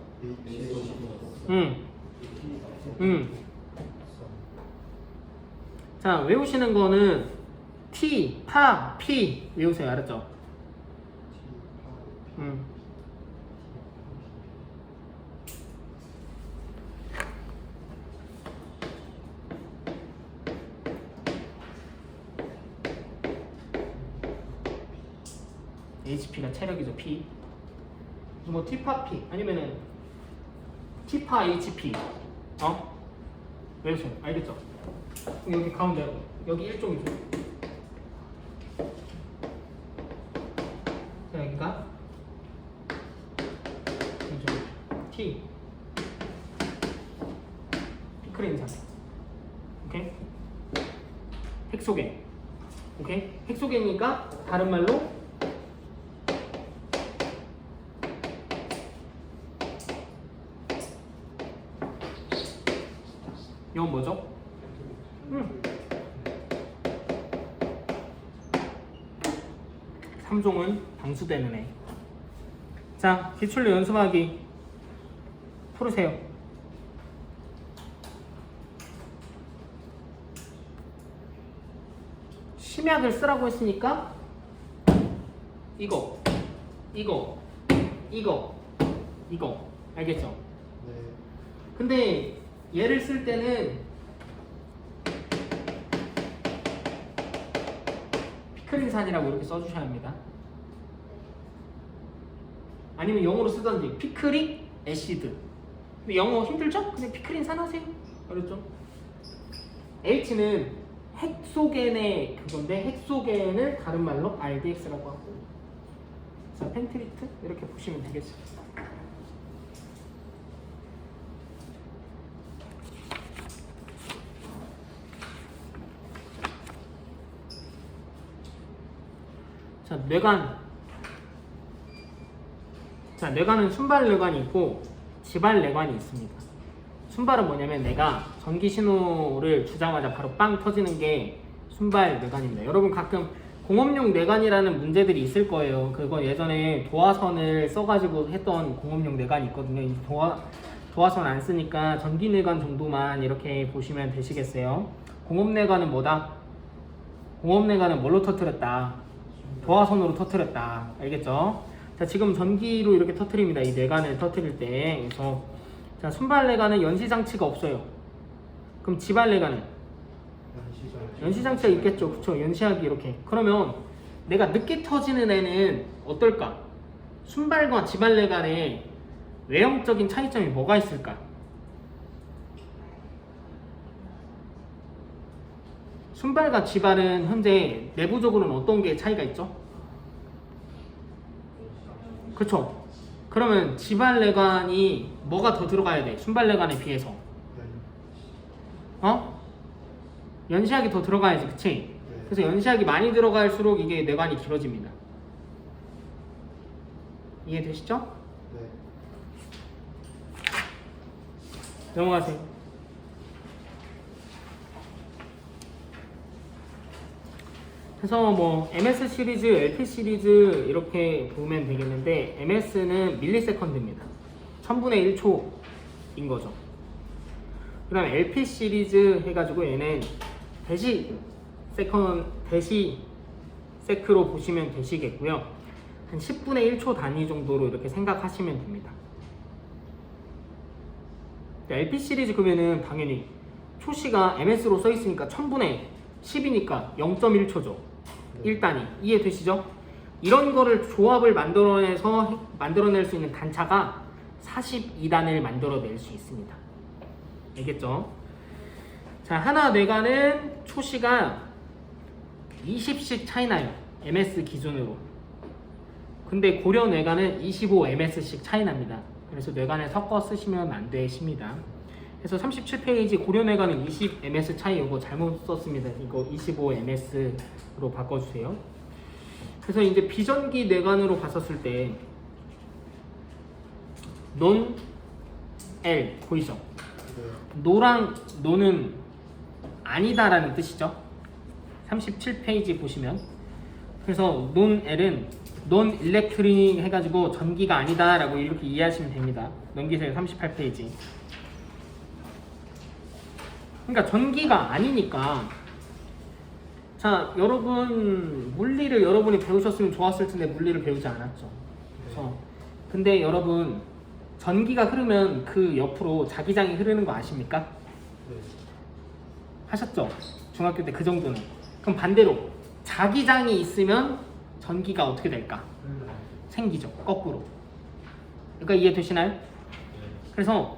[SPEAKER 1] 자, 외우시는 거는 T, 파, P 외우세요. 알았죠? HP가 체력이죠. P. 뭐 T파 P 아니면은 T파 HP. 외우세요. 알겠죠? 여기 가운데 여기 일종이죠. 자, 여기가 T 피크린산. 오케이? 헥소겐. 오케이? 헥소겐이니까 다른 말로 이건 뭐죠? 3종은 방수되는 애. 자, 기출로 연습하기 풀으세요. 심약을 쓰라고 했으니까 이거 알겠죠?
[SPEAKER 2] 네.
[SPEAKER 1] 근데 얘를 쓸 때는 피크린산이라고 이렇게 써주셔야 합니다. 아니면 영어로 쓰던지 피크릭 애시드. 근데 영어 힘들죠? 그냥 피크린산 하세요. 알았죠? H는 헥소겐의 그건데 헥소겐을 다른 말로 RDX라고 하고, 자, 펜트리트 이렇게 보시면 되겠습니다. 자, 뇌관. 자, 뇌관은 순발 뇌관이 있고 지발 뇌관이 있습니다. 순발은 뭐냐면 내가 전기 신호를 주자마자 바로 빵 터지는 게 순발 뇌관입니다. 여러분 가끔 공업용 내관이라는 문제들이 있을 거예요. 그거 예전에 도화선을 써가지고 했던 공업용 내관이 있거든요. 이 도화선 안 쓰니까 전기 내관 정도만 이렇게 보시면 되시겠어요. 공업 내관은 뭐다? 공업 내관은 뭘로 터뜨렸다? 도화선으로 터뜨렸다. 알겠죠? 자, 지금 전기로 이렇게 터뜨립니다. 이 내관을 터뜨릴 때. 그래서 자, 순발 내관은 연시 장치가 없어요. 그럼 지발 내관은 연시 장치가 있겠죠. 그쵸? 연시하기 이렇게. 그러면 내가 늦게 터지는 애는 어떨까? 순발과 지발내 간의 외형적인 차이점이 뭐가 있을까? 순발과 지발은 현재 내부적으로는 어떤 게 차이가 있죠? 그쵸? 그러면 지발내관이 뭐가 더 들어가야 돼? 순발내관에 비해서. 어? 연시하기 더 들어가야지, 그치? 그래서 연시하기 많이 들어갈수록 이게 내관이 길어집니다. 이해되시죠?
[SPEAKER 2] 네.
[SPEAKER 1] 넘어가세요. 그래서 뭐 MS 시리즈, LP 시리즈 이렇게 보면 되겠는데 MS는 밀리세컨드입니다. 1000분의 1초인 거죠. 그 다음에 LP 시리즈 해가지고 얘는 대시 세크로 보시면 되시겠고요. 한 10분의 1초 단위 정도로 이렇게 생각하시면 됩니다. LP 시리즈 그러면은 당연히 초시가 MS로 써 있으니까 1000분의 10이니까 0.1초죠. 1단위. 이해되시죠? 이런 거를 조합을 만들어낼 수 있는 단차가 42단을 만들어낼 수 있습니다. 알겠죠? 자, 하나 뇌관은 초시가 20씩 차이 나요. MS 기준으로. 근데 고려 뇌관은 25MS씩 차이 납니다. 그래서 뇌관을 섞어 쓰시면 안 되십니다. 그래서 37페이지 고려 뇌관은 20ms 차이 이거 잘못 썼습니다. 이거 25ms로 바꿔주세요. 그래서 이제 비전기 뇌관으로 봤었을 때 논 L 보이죠? 노랑 노는 아니다라는 뜻이죠. 37페이지 보시면 그래서 논 L은 논 일렉트릭 해가지고 전기가 아니다라고 이렇게 이해하시면 됩니다. 넘기세요. 38페이지. 그러니까 전기가 아니니까 자 여러분 물리를 여러분이 배우셨으면 좋았을 텐데 물리를 배우지 않았죠. 그래서 근데 여러분 전기가 흐르면 그 옆으로 자기장이 흐르는 거 아십니까?
[SPEAKER 2] 네.
[SPEAKER 1] 하셨죠? 중학교 때 그 정도는. 그럼 반대로 자기장이 있으면 전기가 어떻게 될까? 생기죠. 거꾸로. 그러니까 이해되시나요? 그래서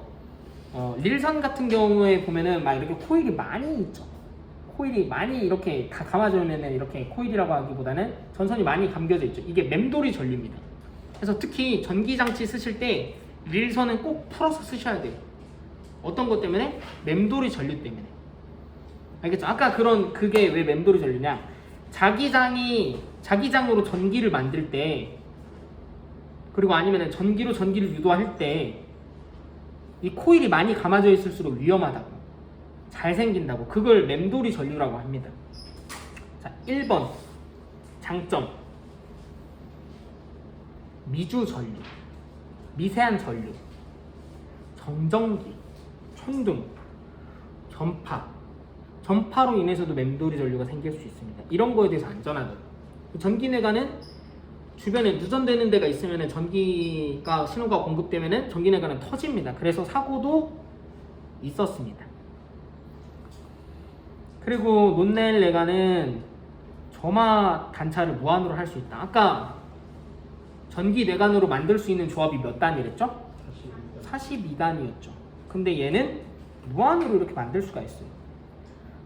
[SPEAKER 1] 릴선 같은 경우에 보면은 막 이렇게 코일이 많이 있죠. 코일이 많이 이렇게 다 감아져 있는 이렇게 코일이라고 하기보다는 전선이 많이 감겨져 있죠. 이게 맴돌이 전류입니다. 그래서 특히 전기장치 쓰실 때 릴선은 꼭 풀어서 쓰셔야 돼요. 어떤 것 때문에? 맴돌이 전류 때문에. 알겠죠? 아까 그게 왜 맴돌이 전류냐? 자기장으로 전기를 만들 때 그리고 아니면 전기로 전기를 유도할 때 이 코일이 많이 감아져 있을수록 위험하다고, 잘 생긴다고, 그걸 맴돌이 전류라고 합니다. 자, 1번 장점 미주 전류, 미세한 전류, 정전기, 천둥, 전파로 인해서도 맴돌이 전류가 생길 수 있습니다. 이런 거에 대해서 안전하거든요. 전기내관은 주변에 누전되는 데가 있으면 전기가 신호가 공급되면 전기내관은 터집니다. 그래서 사고도 있었습니다. 그리고 논넬 내관은 점화 단차를 무한으로 할 수 있다. 아까 전기 내관으로 만들 수 있는 조합이 몇 단이랬죠? 42단이었죠. 근데 얘는 무한으로 이렇게 만들 수가 있어요.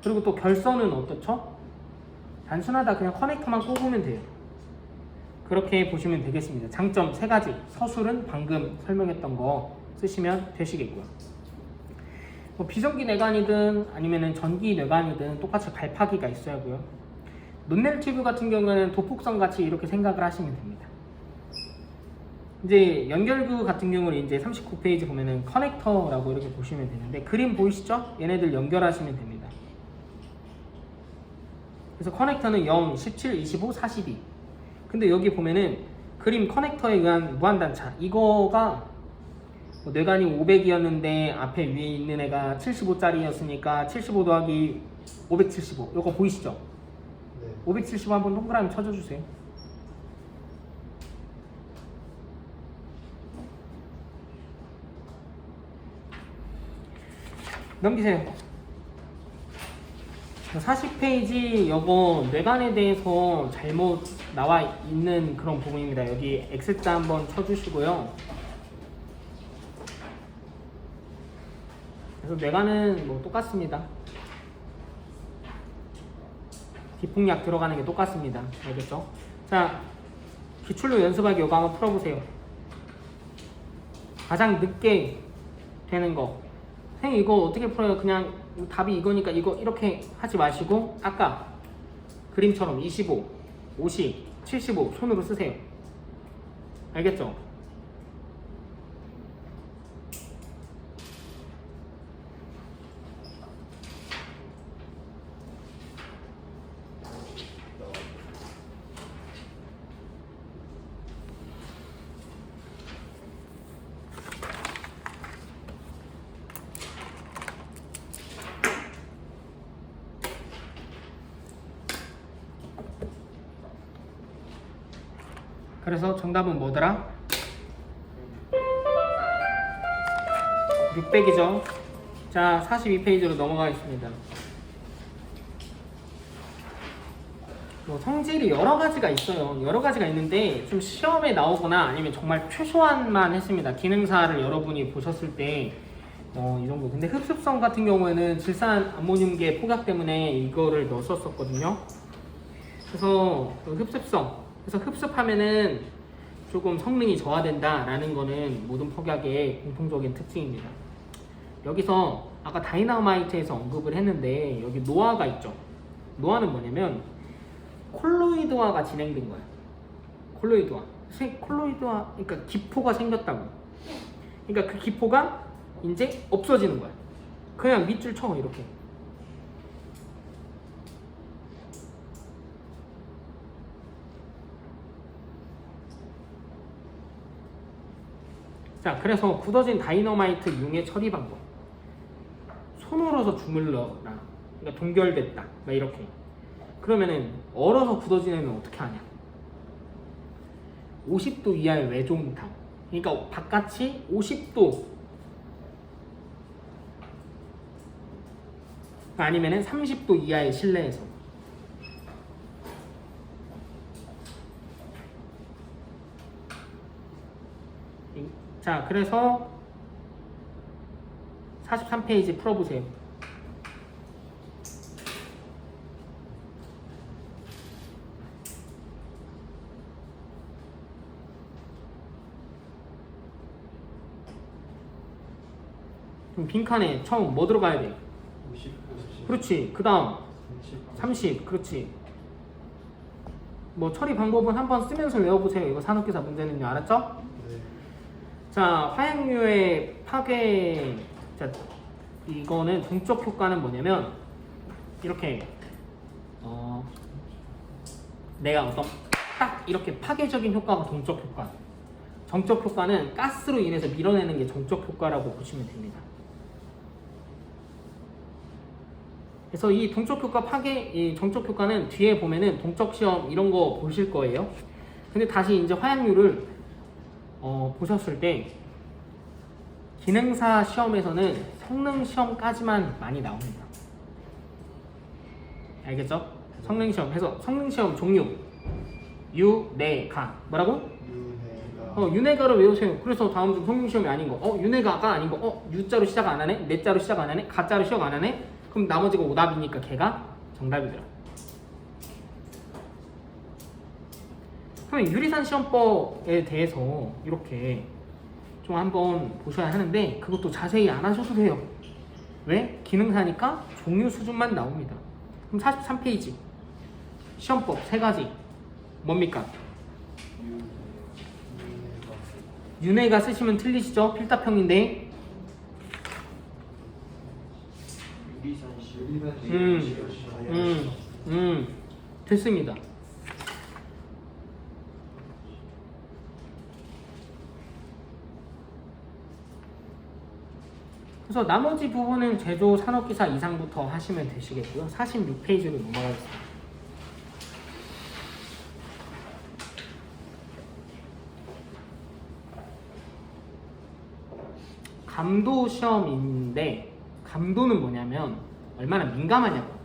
[SPEAKER 1] 그리고 또 결선은 어떻죠? 단순하다. 그냥 커넥터만 꼽으면 돼요. 그렇게 보시면 되겠습니다. 장점 3가지. 서술은 방금 설명했던 거 쓰시면 되시겠고요. 뭐 비전기 내관이든 아니면 전기 내관이든 똑같이 발파기가 있어야 하고요. 논넬 튜브 같은 경우는 도폭선 같이 이렇게 생각을 하시면 됩니다. 이제 연결구 같은 경우는 이제 39페이지 보면은 커넥터라고 이렇게 보시면 되는데 그림 보이시죠? 얘네들 연결하시면 됩니다. 그래서 커넥터는 0, 17, 25, 42. 근데 여기 보면은 그림 커넥터에 의한 무한단차 이거가 뭐 뇌관이 500이었는데 앞에 위에 있는 애가 75짜리였으니까 75 더하기 575 이거 보이시죠?
[SPEAKER 2] 네.
[SPEAKER 1] 575 한번 동그라미 쳐줘주세요. 넘기세요. 40페이지 요거 뇌관에 대해서 잘못 나와 있는 그런 부분입니다. 여기 X자 한번 쳐주시고요. 그래서 뇌관은 뭐 똑같습니다. 뒷폭약 들어가는 게 똑같습니다. 알겠죠? 자, 기출로 연습하기 요거 한번 풀어보세요. 가장 늦게 되는 거. 선생님 이거 어떻게 풀어요? 그냥 답이 이거니까 이거 이렇게 하지 마시고 아까 그림처럼 25, 50, 75 손으로 쓰세요. 알겠죠? 그래서 정답은 뭐더라? 600이죠. 자, 42페이지로 넘어가겠습니다. 뭐 성질이 여러 가지가 있어요. 여러 가지가 있는데 좀 시험에 나오거나 아니면 정말 최소한만 했습니다. 기능사를 여러분이 보셨을 때 이 정도. 근데 흡습성 같은 경우에는 질산 암모늄계 폭약 때문에 이거를 넣었었거든요. 그래서 흡습성. 그래서 흡습하면은 조금 성능이 저하된다라는 거는 모든 폭약의 공통적인 특징입니다. 여기서 아까 다이너마이트에서 언급을 했는데 여기 노화가 있죠. 노화는 뭐냐면 콜로이드화가 진행된 거야. 콜로이드화. 콜로이드화, 그러니까 기포가 생겼다고. 그러니까 그 기포가 이제 없어지는 거야. 그냥 밑줄 쳐 이렇게. 자, 그래서 굳어진 다이너마이트 융의 처리 방법. 손으로서 주물러라. 그러니까 동결됐다. 막 이렇게. 그러면은 얼어서 굳어진 애는 어떻게 하냐? 50도 이하의 외종탕. 그러니까 바깥이 50도 아니면은 30도 이하의 실내에서. 자, 그래서 43페이지 풀어보세요. 그럼 빈칸에 처음 뭐 들어가야 돼?
[SPEAKER 2] 50, 50.
[SPEAKER 1] 그렇지. 그 다음 30. 그렇지. 뭐 처리 방법은 한번 쓰면서 외워보세요. 이거 산업기사 문제는요. 알았죠?
[SPEAKER 2] 네.
[SPEAKER 1] 자, 화약류의 파괴. 자, 이거는 동적 효과는 뭐냐면 이렇게 내가 어떤 딱 이렇게 파괴적인 효과가 동적 효과. 정적 효과는 가스로 인해서 밀어내는 게 정적 효과라고 보시면 됩니다. 그래서 이 동적 효과 이 정적 효과는 뒤에 보면은 동적 시험 이런 거 보실 거예요. 근데 다시 이제 화약류를 보셨을 때 기능사 시험에서는 성능 시험까지만 많이 나옵니다. 알겠죠? 성능 시험. 해서 성능 시험 종류 유네가 뭐라고?
[SPEAKER 2] 유해가.
[SPEAKER 1] 유네가를 외우세요. 그래서 다음 중 성능 시험이 아닌 거. 유네가가 아닌 거. 유자로 시작 안 하네. 네자로 시작 안 하네. 가자로 시작 안 하네. 그럼 나머지가 오답이니까 걔가 정답이더라. 그럼 유리산 시험법에 대해서 이렇게 좀 한번 보셔야 하는데 그것도 자세히 안 하셔도 돼요. 왜? 기능사니까 종류 수준만 나옵니다. 그럼 43페이지 시험법 3가지 뭡니까? 윤회가 쓰시면 틀리시죠? 필답형인데 됐습니다. 그래서 나머지 부분은 제조 산업기사 이상부터 하시면 되시겠고요. 46페이지로 넘어가겠습니다. 감도 시험인데 감도는 뭐냐면 얼마나 민감하냐고.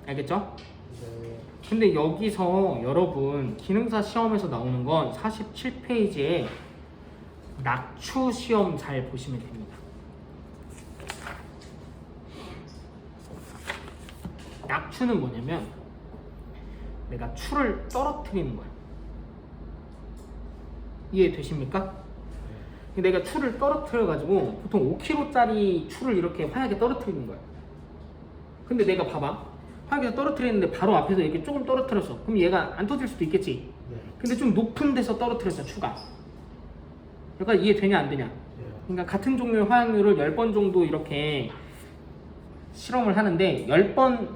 [SPEAKER 1] 알겠죠?
[SPEAKER 2] 네.
[SPEAKER 1] 근데 여기서 여러분 기능사 시험에서 나오는 건 47페이지에 낙추 시험 잘 보시면 됩니다. 낙추는 뭐냐면 내가 추를 떨어뜨리는 거야. 이해되십니까? 내가 추를 떨어뜨려 가지고 보통 5kg짜리 추를 이렇게 화약에 떨어뜨리는 거야. 근데 내가 봐봐, 화약에서 떨어뜨리는데 바로 앞에서 이렇게 조금 떨어뜨렸어. 그럼 얘가 안 터질 수도 있겠지.
[SPEAKER 2] 네.
[SPEAKER 1] 근데 좀 높은 데서 떨어뜨렸어, 추가. 그러니까 이해되냐 안 되냐?
[SPEAKER 2] 네.
[SPEAKER 1] 그러니까 같은 종류의 화약류를 10번 정도 이렇게 실험을 하는데 10번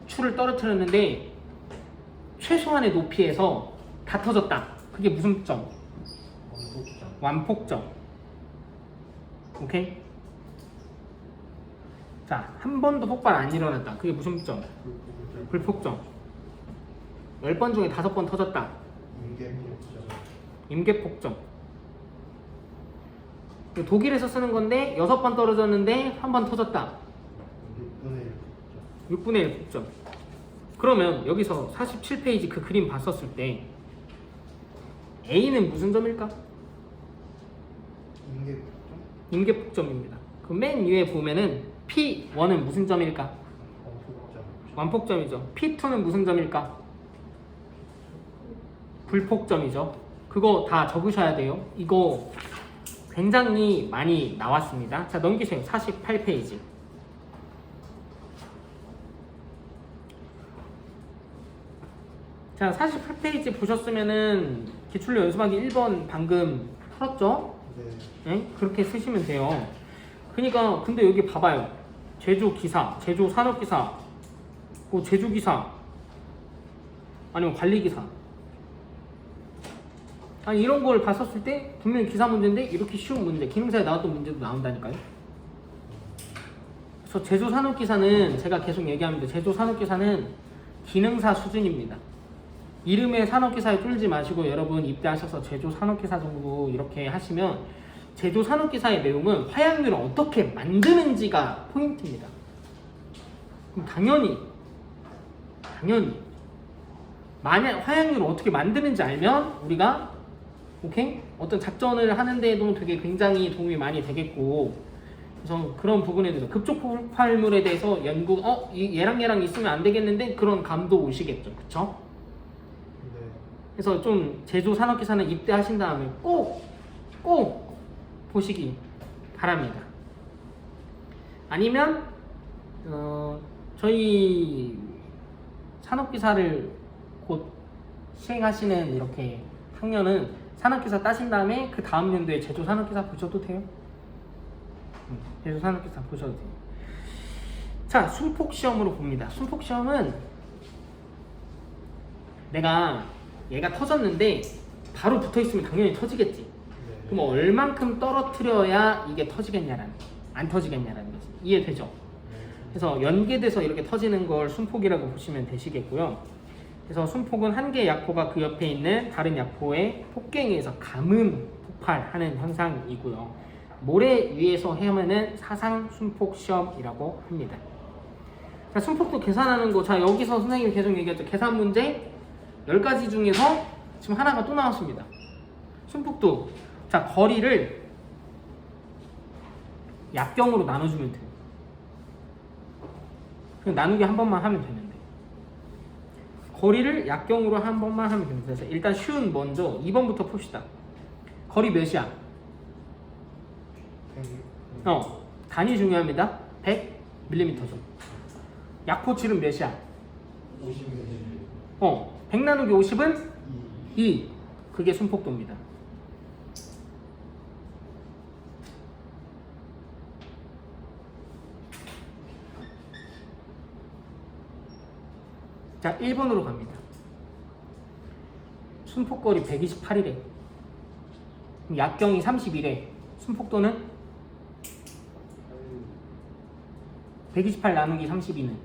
[SPEAKER 1] 추를 떨어뜨렸는데 최소한의 높이에서 다 터졌다. 그게 무슨 점?
[SPEAKER 2] 왕복점.
[SPEAKER 1] 완폭점. 오케이? 자, 한 번도 폭발 안 일어났다. 그게 무슨 점? 불폭점. 10번 중에 5번 터졌다.
[SPEAKER 2] 임계폭점.
[SPEAKER 1] 임계폭점. 독일에서 쓰는 건데 6번 떨어졌는데 한 번 터졌다.
[SPEAKER 2] 6분의 1폭점.
[SPEAKER 1] 6분의 1 폭점. 그러면 여기서 47페이지 그 그림 봤었을 때 A는 무슨 점일까?
[SPEAKER 2] 임계폭점.
[SPEAKER 1] 임계폭점입니다. 그 맨 위에 보면은 P1은 무슨 점일까?
[SPEAKER 2] 왕폭점.
[SPEAKER 1] 완폭점이죠. P2는 무슨 점일까? 불폭점이죠. 그거 다 적으셔야 돼요. 이거 굉장히 많이 나왔습니다. 자, 넘기세요. 48페이지. 자, 48페이지 보셨으면은 기출로 연습하기 1번 방금 풀었죠?
[SPEAKER 2] 네.
[SPEAKER 1] 네? 그렇게 쓰시면 돼요. 그러니까 근데 여기 봐봐요. 제조기사, 제조산업기사, 뭐 제조기사, 아니면 관리기사. 아니 이런 걸 봤었을 때 분명히 기사 문제인데 이렇게 쉬운 문제, 기능사에 나왔던 문제도 나온다니까요. 그래서 제조산업기사는 제가 계속 얘기합니다. 제조산업기사는 기능사 수준입니다. 이름의 산업기사에 쫄지 마시고 여러분 입대하셔서 제조산업기사 정도 이렇게 하시면 제조산업기사의 내용은 화약류를 어떻게 만드는지가 포인트입니다. 그럼 당연히 만약 화약류를 어떻게 만드는지 알면 우리가 오케이? 어떤 작전을 하는 데에도 되게 굉장히 도움이 많이 되겠고, 그래서 그런 부분에 대해서 급속 폭발물에 대해서 연구 얘랑 있으면 안 되겠는데 그런 감도 오시겠죠. 그쵸?
[SPEAKER 2] 네.
[SPEAKER 1] 그래서 좀 제조산업기사는 입대하신 다음에 꼭 보시기 바랍니다. 아니면 저희 산업기사를 곧 시행하시는 이렇게 학년은 산업기사 따신 다음에 그 다음 연도에 제조산업기사 보셔도 돼요. 제조산업기사 보셔도 돼요. 자, 순폭시험으로 봅니다. 순폭시험은 내가 얘가 터졌는데 바로 붙어있으면 당연히 터지겠지.
[SPEAKER 2] 네.
[SPEAKER 1] 그럼 얼만큼 떨어뜨려야 이게 터지겠냐라는, 안 터지겠냐라는 거지. 이해되죠? 그래서 연계돼서 이렇게 터지는 걸 순폭이라고 보시면 되시겠고요. 그래서 순폭은 한 개의 약포가 그 옆에 있는 다른 약포의 폭갱에 의해서 가뭄 폭발하는 현상이고요. 모래 위에서 하면은 사상 순폭 시험이라고 합니다. 자, 순폭도 계산하는 거, 자 여기서 선생님이 계속 얘기했죠. 계산 문제 10가지 중에서 지금 하나가 또 나왔습니다. 순폭도 자 거리를 약경으로 나눠주면 돼요. 그냥 나누기 한 번만 하면 되는데 거리를 약경으로 한 번만 하면 됩니다. 그래서 일단 쉬운 먼저 2번부터 풉시다. 거리 몇이야? 단위 중요합니다. 100mm죠. 약포질은 몇이야?
[SPEAKER 2] 50mm.
[SPEAKER 1] 100 나누기 50은 2. 그게 순폭도입니다. 자, 1번으로 갑니다. 순폭거리 128이래. 약경이 31에 순폭도는 128 나누기 32는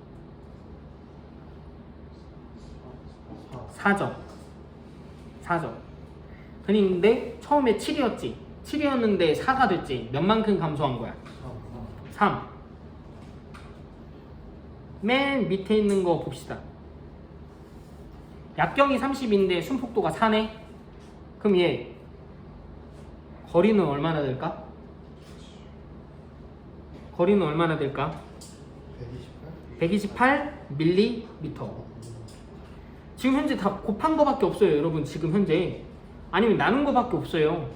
[SPEAKER 1] 4점. 4점. 근데 처음에 7이었지. 7이었는데 4가 됐지. 몇만큼 감소한 거야? 3. 맨 밑에 있는 거 봅시다. 약경이 30인데 순폭도가 4네. 그럼 얘 거리는 얼마나 될까? 거리는 얼마나 될까? 128 밀리미터. 지금 현재 다 곱한 거밖에 없어요, 여러분. 지금 현재 아니면 나눈 거밖에 없어요.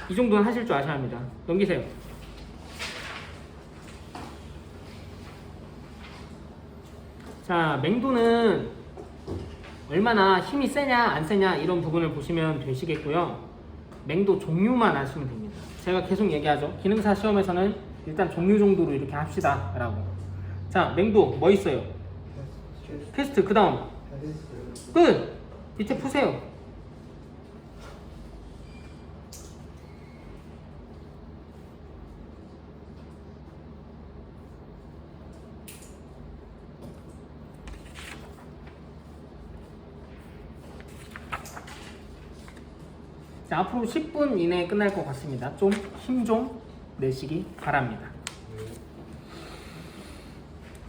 [SPEAKER 1] 이 정도는 하실 줄 아셔야 합니다. 넘기세요. 자, 맹도는 얼마나 힘이 세냐 안 세냐 이런 부분을 보시면 되시겠고요. 맹도 종류만 아시면 됩니다. 제가 계속 얘기하죠. 기능사 시험에서는 일단 종류 정도로 이렇게 합시다 라고. 자, 맹도 뭐 있어요? 테스트. 그 다음 끝! 밑에 푸세요. 자, 앞으로 10분 이내에 끝날 것 같습니다. 좀 힘 좀 내시기 바랍니다.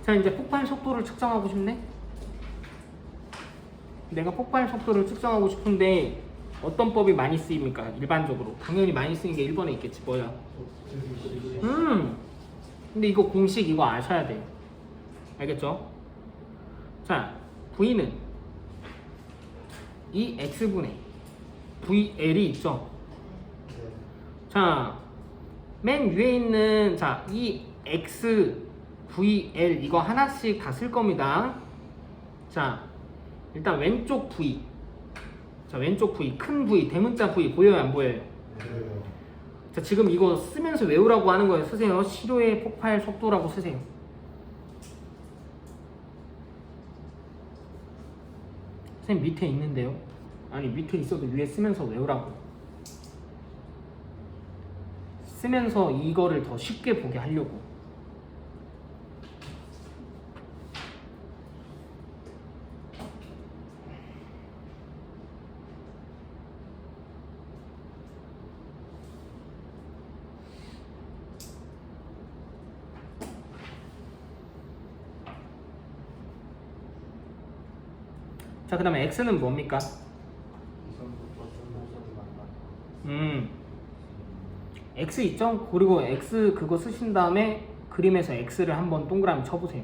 [SPEAKER 1] 자, 이제 폭발 속도를 측정하고 싶네? 내가 폭발 속도를 측정하고 싶은데 어떤 법이 많이 쓰입니까? 일반적으로 당연히 많이 쓰는 게 1번에 있겠지. 뭐야? 근데 이거 공식 이거 아셔야 돼요. 알겠죠? 자, V는 이 X분의 VL이 있죠? 자, 맨 위에 있는 자, 이 X, VL 이거 하나씩 다 쓸 겁니다. 자, 일단 왼쪽 V. 자, 왼쪽 V, 큰 V, 대문자 V 보여요, 안 보여요? 자, 지금 이거 쓰면서 외우라고 하는 거예요. 쓰세요. 시료의 폭발 속도라고 쓰세요. 선생님 밑에 있는데요. 아니, 밑에 있어도 위에 쓰면서 외우라고. 쓰면서 이거를 더 쉽게 보게 하려고. 자, 그 다음에 X는 뭡니까? X 있죠? 그리고 X 그거 쓰신 다음에 그림에서 X를 한번 동그라미 쳐보세요.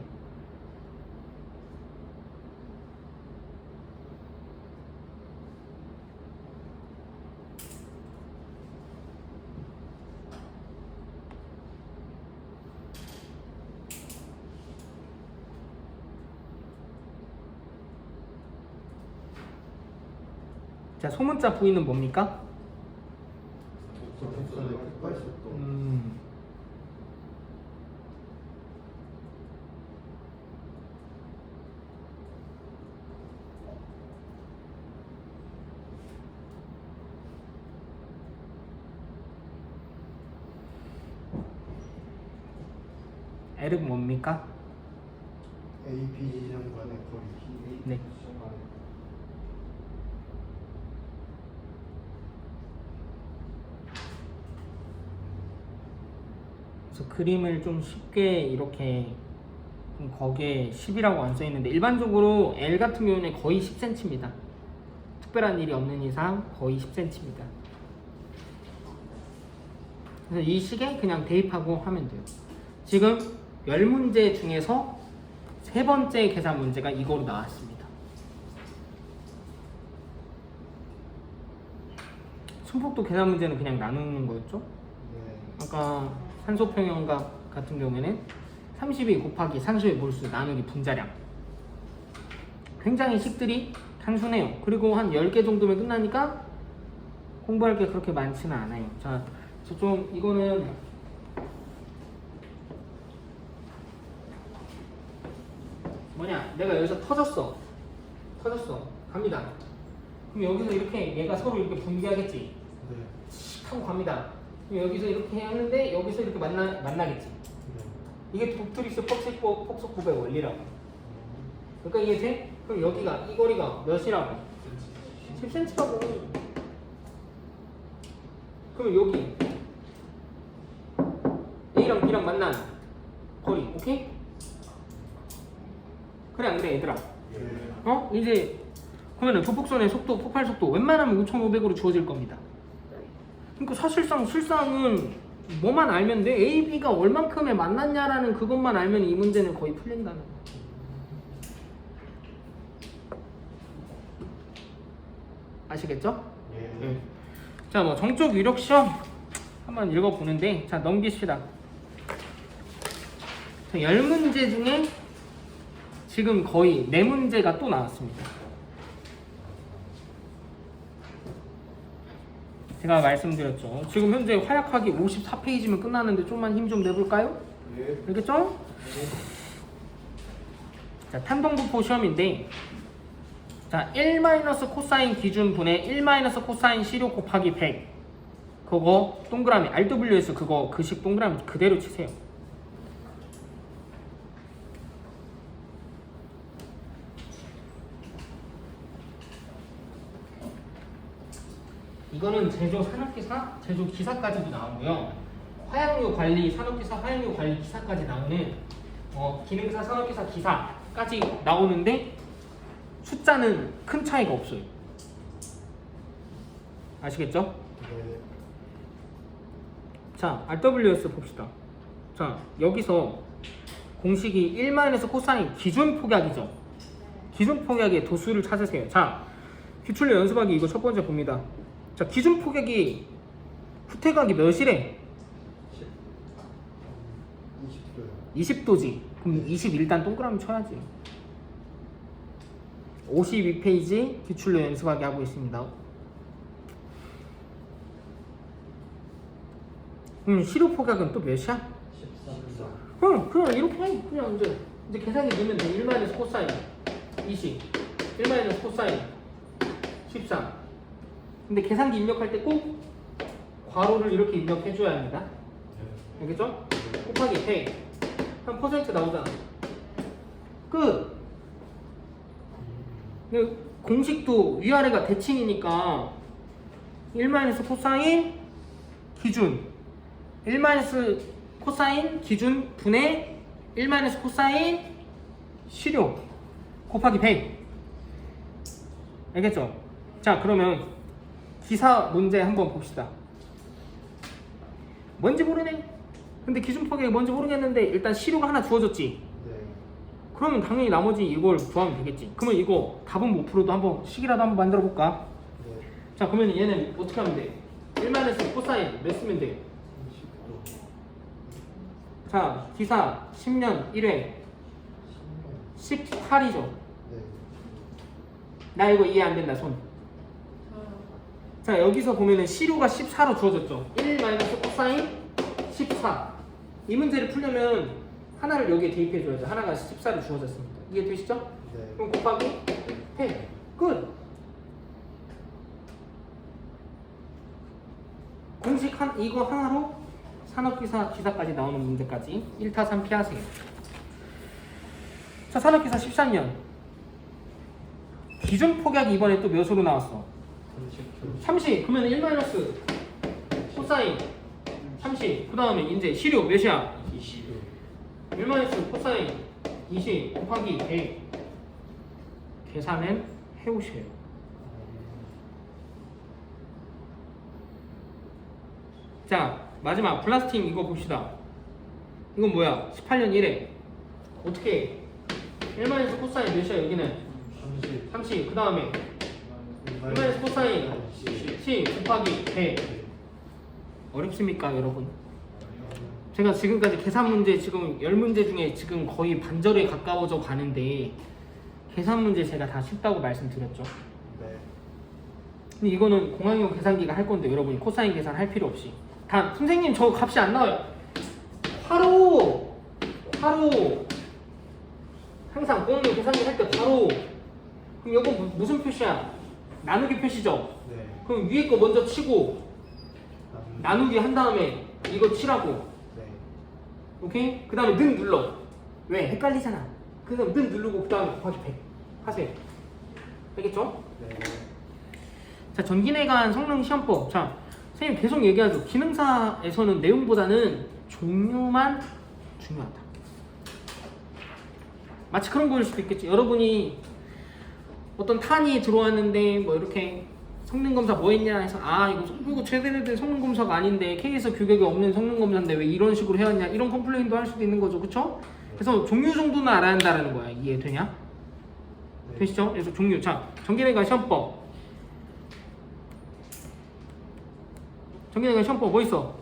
[SPEAKER 1] 자, 소문자 V는 뭡니까? L은 뭡니까?
[SPEAKER 2] A, B 지점 간의 거리.
[SPEAKER 1] 네. 그래서 그림을 좀 쉽게 이렇게 거기에 10이라고 안 써있는데 일반적으로 L 같은 경우는 거의 10cm입니다. 특별한 일이 없는 이상 거의 10cm입니다. 그래서 이 식에 그냥 대입하고 하면 돼요. 지금 10문제 중에서 세 번째 계산 문제가 이거로 나왔습니다. 순폭도 계산 문제는 그냥 나누는 거였죠? 아까 산소 평형값 같은 경우에는 32 곱하기 산소의 몰수 나누기 분자량. 굉장히 식들이 단순해요. 그리고 한 10개 정도면 끝나니까 공부할 게 그렇게 많지는 않아요. 자, 좀 이거는 뭐냐? 내가 여기서 터졌어. 갑니다. 그럼 여기서 이렇게 얘가 서로 이렇게 분기하겠지.
[SPEAKER 2] 네.
[SPEAKER 1] 하고 갑니다. 그럼 여기서 이렇게 하는데 여기서 이렇게 만나겠지.
[SPEAKER 2] 네.
[SPEAKER 1] 이게 독트리스 폭속법의 원리라고. 그러니까 이게 돼? 그럼 여기가 이 거리가 몇이라고? 10cm라고. 그럼 여기 A랑 B랑 만난 거리, 오케이? 그래 안 그래 얘들아?
[SPEAKER 2] 네.
[SPEAKER 1] 어? 이제 그러면 조폭선의 속도, 폭발 속도 웬만하면 5,500으로 주어질 겁니다. 그러니까 실상은 뭐만 알면 돼. A, B가 얼만큼에 만났냐라는 그것만 알면 이 문제는 거의 풀린다는 거. 아시겠죠?
[SPEAKER 2] 예.
[SPEAKER 1] 자, 뭐 정적 위력 시험 한번 읽어보는데, 자 넘기시다. 자, 10문제 중에 지금 거의 4문제가 또 나왔습니다. 제가 말씀드렸죠. 지금 현재 화약하기 54페이지면 끝나는데 좀만 힘 좀 내볼까요?
[SPEAKER 2] 예.
[SPEAKER 1] 알겠죠? 자, 탄동부포 시험인데, 자, 1 코사인 기준분의 1 코사인 시료 곱하기 100 그거 동그라미 RWS 그거 그식 동그라미 그대로 치세요. 이거는 제조 산업기사, 제조 기사까지도 나오고요. 화약류 관리 산업기사, 화약류 관리 기사까지 나오는 기능사, 산업기사, 기사까지 나오는데 숫자는 큰 차이가 없어요. 아시겠죠?
[SPEAKER 2] 네.
[SPEAKER 1] 자, RWS 봅시다. 자, 여기서 공식이 1 코사인 기준 폭약이죠. 기준 폭약의 도수를 찾으세요. 자, 기출료 연습하기 이거 첫 번째 봅니다. 자, 기준 폭약이 후퇴각이 몇이래?
[SPEAKER 2] 20도요.
[SPEAKER 1] 20도지. 그럼 21단 동그라미 쳐야지. 52페이지 기출료 연습하기 하고 있습니다. 시료 폭약은 또 몇이야?
[SPEAKER 2] 14.
[SPEAKER 1] 그냥 이렇게 해. 그냥 이제 계산기 넣으면 돼. 1 코사인 20, 1 코사인 14. 근데 계산기 입력할 때 꼭 괄호를 이렇게 입력해줘야 합니다. 알겠죠? 곱하기 100. 한 퍼센트 나오잖아. 끝. 공식도 위아래가 대칭이니까 1 코사인 기준 1 코사인 기준 분의 1 코사인 시료 곱하기 100. 알겠죠? 자, 그러면 기사 문제 한번 봅시다. 뭔지 모르네. 근데 기준 폭약이 뭔지 모르겠는데 일단 시료가 하나 주어졌지.
[SPEAKER 2] 네.
[SPEAKER 1] 그러면 당연히 나머지 이걸 구하면 되겠지. 그러면 이거 답은 못 풀어도 한번 식이라도 한번 만들어 볼까?
[SPEAKER 2] 네.
[SPEAKER 1] 자, 그러면 얘는 어떻게 하면 돼? 1 코사인 몇 쓰면 돼?
[SPEAKER 2] 30도.
[SPEAKER 1] 자, 기사 10년 1회 18이죠.
[SPEAKER 2] 네.
[SPEAKER 1] 나 이거 이해 안 된다 손. 자, 여기서 보면은 시료가 14로 주어졌죠. 1 코사인 14. 이 문제를 풀려면 하나를 여기에 대입해 줘야죠. 하나가 14로 주어졌습니다. 이해되시죠?
[SPEAKER 2] 네.
[SPEAKER 1] 그럼 곱하기 100. 끝. 공식 이거 하나로 산업기사 기사까지 나오는 문제까지 1타 3피 하세요. 자, 산업기사 13년 기준 폭약이 이번에 또 몇으로 나왔어?
[SPEAKER 2] 30도.
[SPEAKER 1] 30. 그러면 1 코사인 30. 그 다음에 이제 시료 몇이야?
[SPEAKER 2] 20도.
[SPEAKER 1] 1 코사인 20 곱하기 100. 계산은 해오세요. 자, 마지막 플라스틱 이거 봅시다. 이건 뭐야? 18년 1회. 어떻게 해? 1 코사인 몇이야 여기는?
[SPEAKER 2] 30.
[SPEAKER 1] 30. 그 다음에 1 코사인 10 곱하기 100. 어렵습니까 여러분? 제가 지금까지 계산 문제 지금 10문제 중에 지금 거의 반절에 가까워져 가는데 계산 문제 제가 다 쉽다고 말씀드렸죠.
[SPEAKER 2] 네.
[SPEAKER 1] 근데 이거는 공항용 계산기가 할 건데 여러분이 코사인 계산 할 필요 없이 단 선생님 저 값이 안 나와요. 화로 항상 공유 계산기 할 때 바로 그럼 이건 무슨 표시야? 나누기 표시죠?
[SPEAKER 2] 네.
[SPEAKER 1] 그럼 위에 거 먼저 치고 나누기 한 다음에 이거 치라고.
[SPEAKER 2] 네.
[SPEAKER 1] 오케이? 그 다음에 는 눌러. 왜? 헷갈리잖아. 그 다음에 는 누르고 그 다음에 곱하기 100 하세요. 알겠죠?
[SPEAKER 2] 네.
[SPEAKER 1] 자, 전기내관 성능 시험법. 자, 선생님 계속 얘기하죠. 기능사에서는 내용보다는 종류만 중요하다. 마치 그런 거일 수도 있겠지. 여러분이 어떤 탄이 들어왔는데 뭐 이렇게 성능검사 뭐 했냐 해서 아 이거 제대로 된 성능검사가 아닌데 K에서 규격이 없는 성능검사인데 왜 이런 식으로 해왔냐 이런 컴플레인도 할 수도 있는 거죠. 그쵸? 그래서 종류 정도는 알아야 한다는 거야. 이해되냐?
[SPEAKER 2] 네.
[SPEAKER 1] 되시죠? 그래서 종류. 자, 전기내관 시험법. 전기내관 시험법 뭐 있어?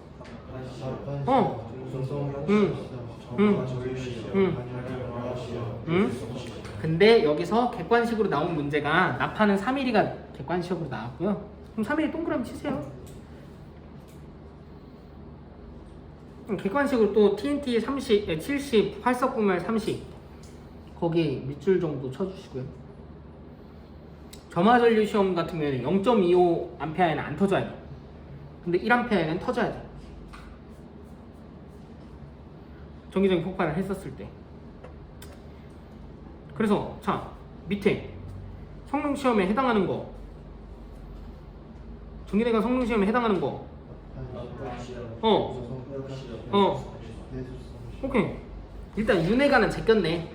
[SPEAKER 1] 근데 여기서 객관식으로 나온 문제가 나파는 3mm가 객관식으로 나왔고요. 그럼 3mm 동그라미 치세요. 객관식으로 또 TNT 30, 70, 활석분말 30 거기 밑줄 정도 쳐주시고요. 점화전류 시험 같은 경우에는 0.25A에는 안 터져야 돼. 근데 1A에는 터져야 돼. 전기적인 폭발을 했었을 때. 그래서 자 밑에 성능시험에 해당하는 거 전기내관 성능시험에 해당하는 거 오케이. 일단 윤회관은 제꼈네.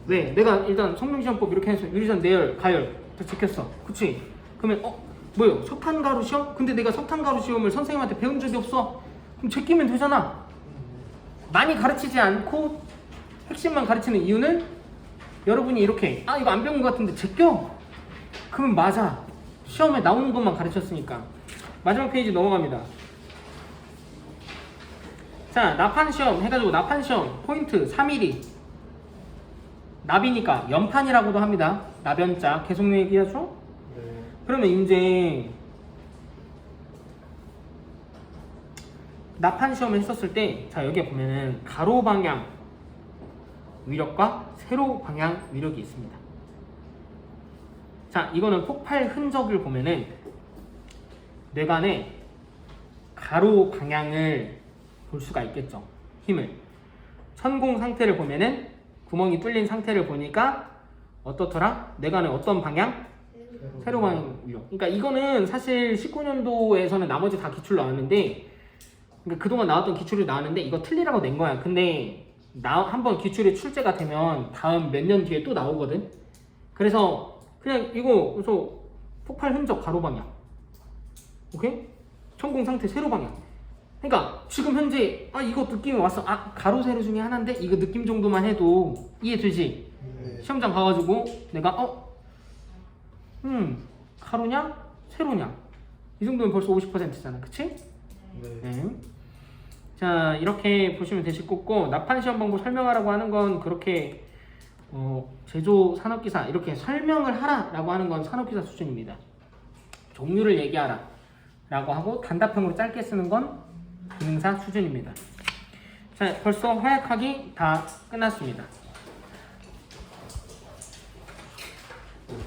[SPEAKER 1] 왜? 내가 일단 성능시험법 이렇게 해서 유리전 내열 가열 다 제꼈어. 그치? 그러면 뭐요? 석탄가루 시험? 근데 내가 석탄가루 시험을 선생님한테 배운 적이 없어. 그럼 제끼면 되잖아. 많이 가르치지 않고 핵심만 가르치는 이유는 여러분이 이렇게 이거 안 배운 것 같은데 제껴? 그러면 맞아. 시험에 나오는 것만 가르쳤으니까. 마지막 페이지 넘어갑니다. 자, 나판시험 해가지고 나판시험 포인트 3mm 납이니까 연판이라고도 합니다. 납연자 계속 얘기하죠?
[SPEAKER 2] 네.
[SPEAKER 1] 그러면 이제 나판 시험을 했었을 때, 자 여기에 보면은 가로 방향 위력과 세로 방향 위력이 있습니다. 자, 이거는 폭발 흔적을 보면은 뇌관의 가로 방향을 볼 수가 있겠죠. 힘을 천공 상태를 보면은 구멍이 뚫린 상태를 보니까 어떻더라? 뇌관의 어떤 방향? 세로 방향 위력. 그러니까 이거는 사실 19년도에서는 나머지 다 기출 나왔는데, 그러니까 그동안 나왔던 기출이 나왔는데 이거 틀리라고 낸 거야. 근데 한번 기출이 출제가 되면 다음 몇 년 뒤에 또 나오거든. 그래서 그냥 이거 그래서 폭발 흔적 가로 방향, 오케이? 천공 상태 세로 방향. 그러니까 지금 현재 이거 느낌이 왔어. 가로 세로 중에 하나인데 이거 느낌 정도만 해도 이해되지?
[SPEAKER 2] 네.
[SPEAKER 1] 시험장 가가지고 내가 가로냐 세로냐 이 정도면 벌써 50%잖아. 그치?
[SPEAKER 2] 네.
[SPEAKER 1] 자, 이렇게 보시면 되실 거고, 나판 시험 방법 설명하라고 하는 건 그렇게 제조 산업기사 이렇게 설명을 하라라고 하는 건 산업기사 수준입니다. 종류를 얘기하라 라고 하고 단답형으로 짧게 쓰는 건 기능사 수준입니다. 자, 벌써 화약학이 다 끝났습니다.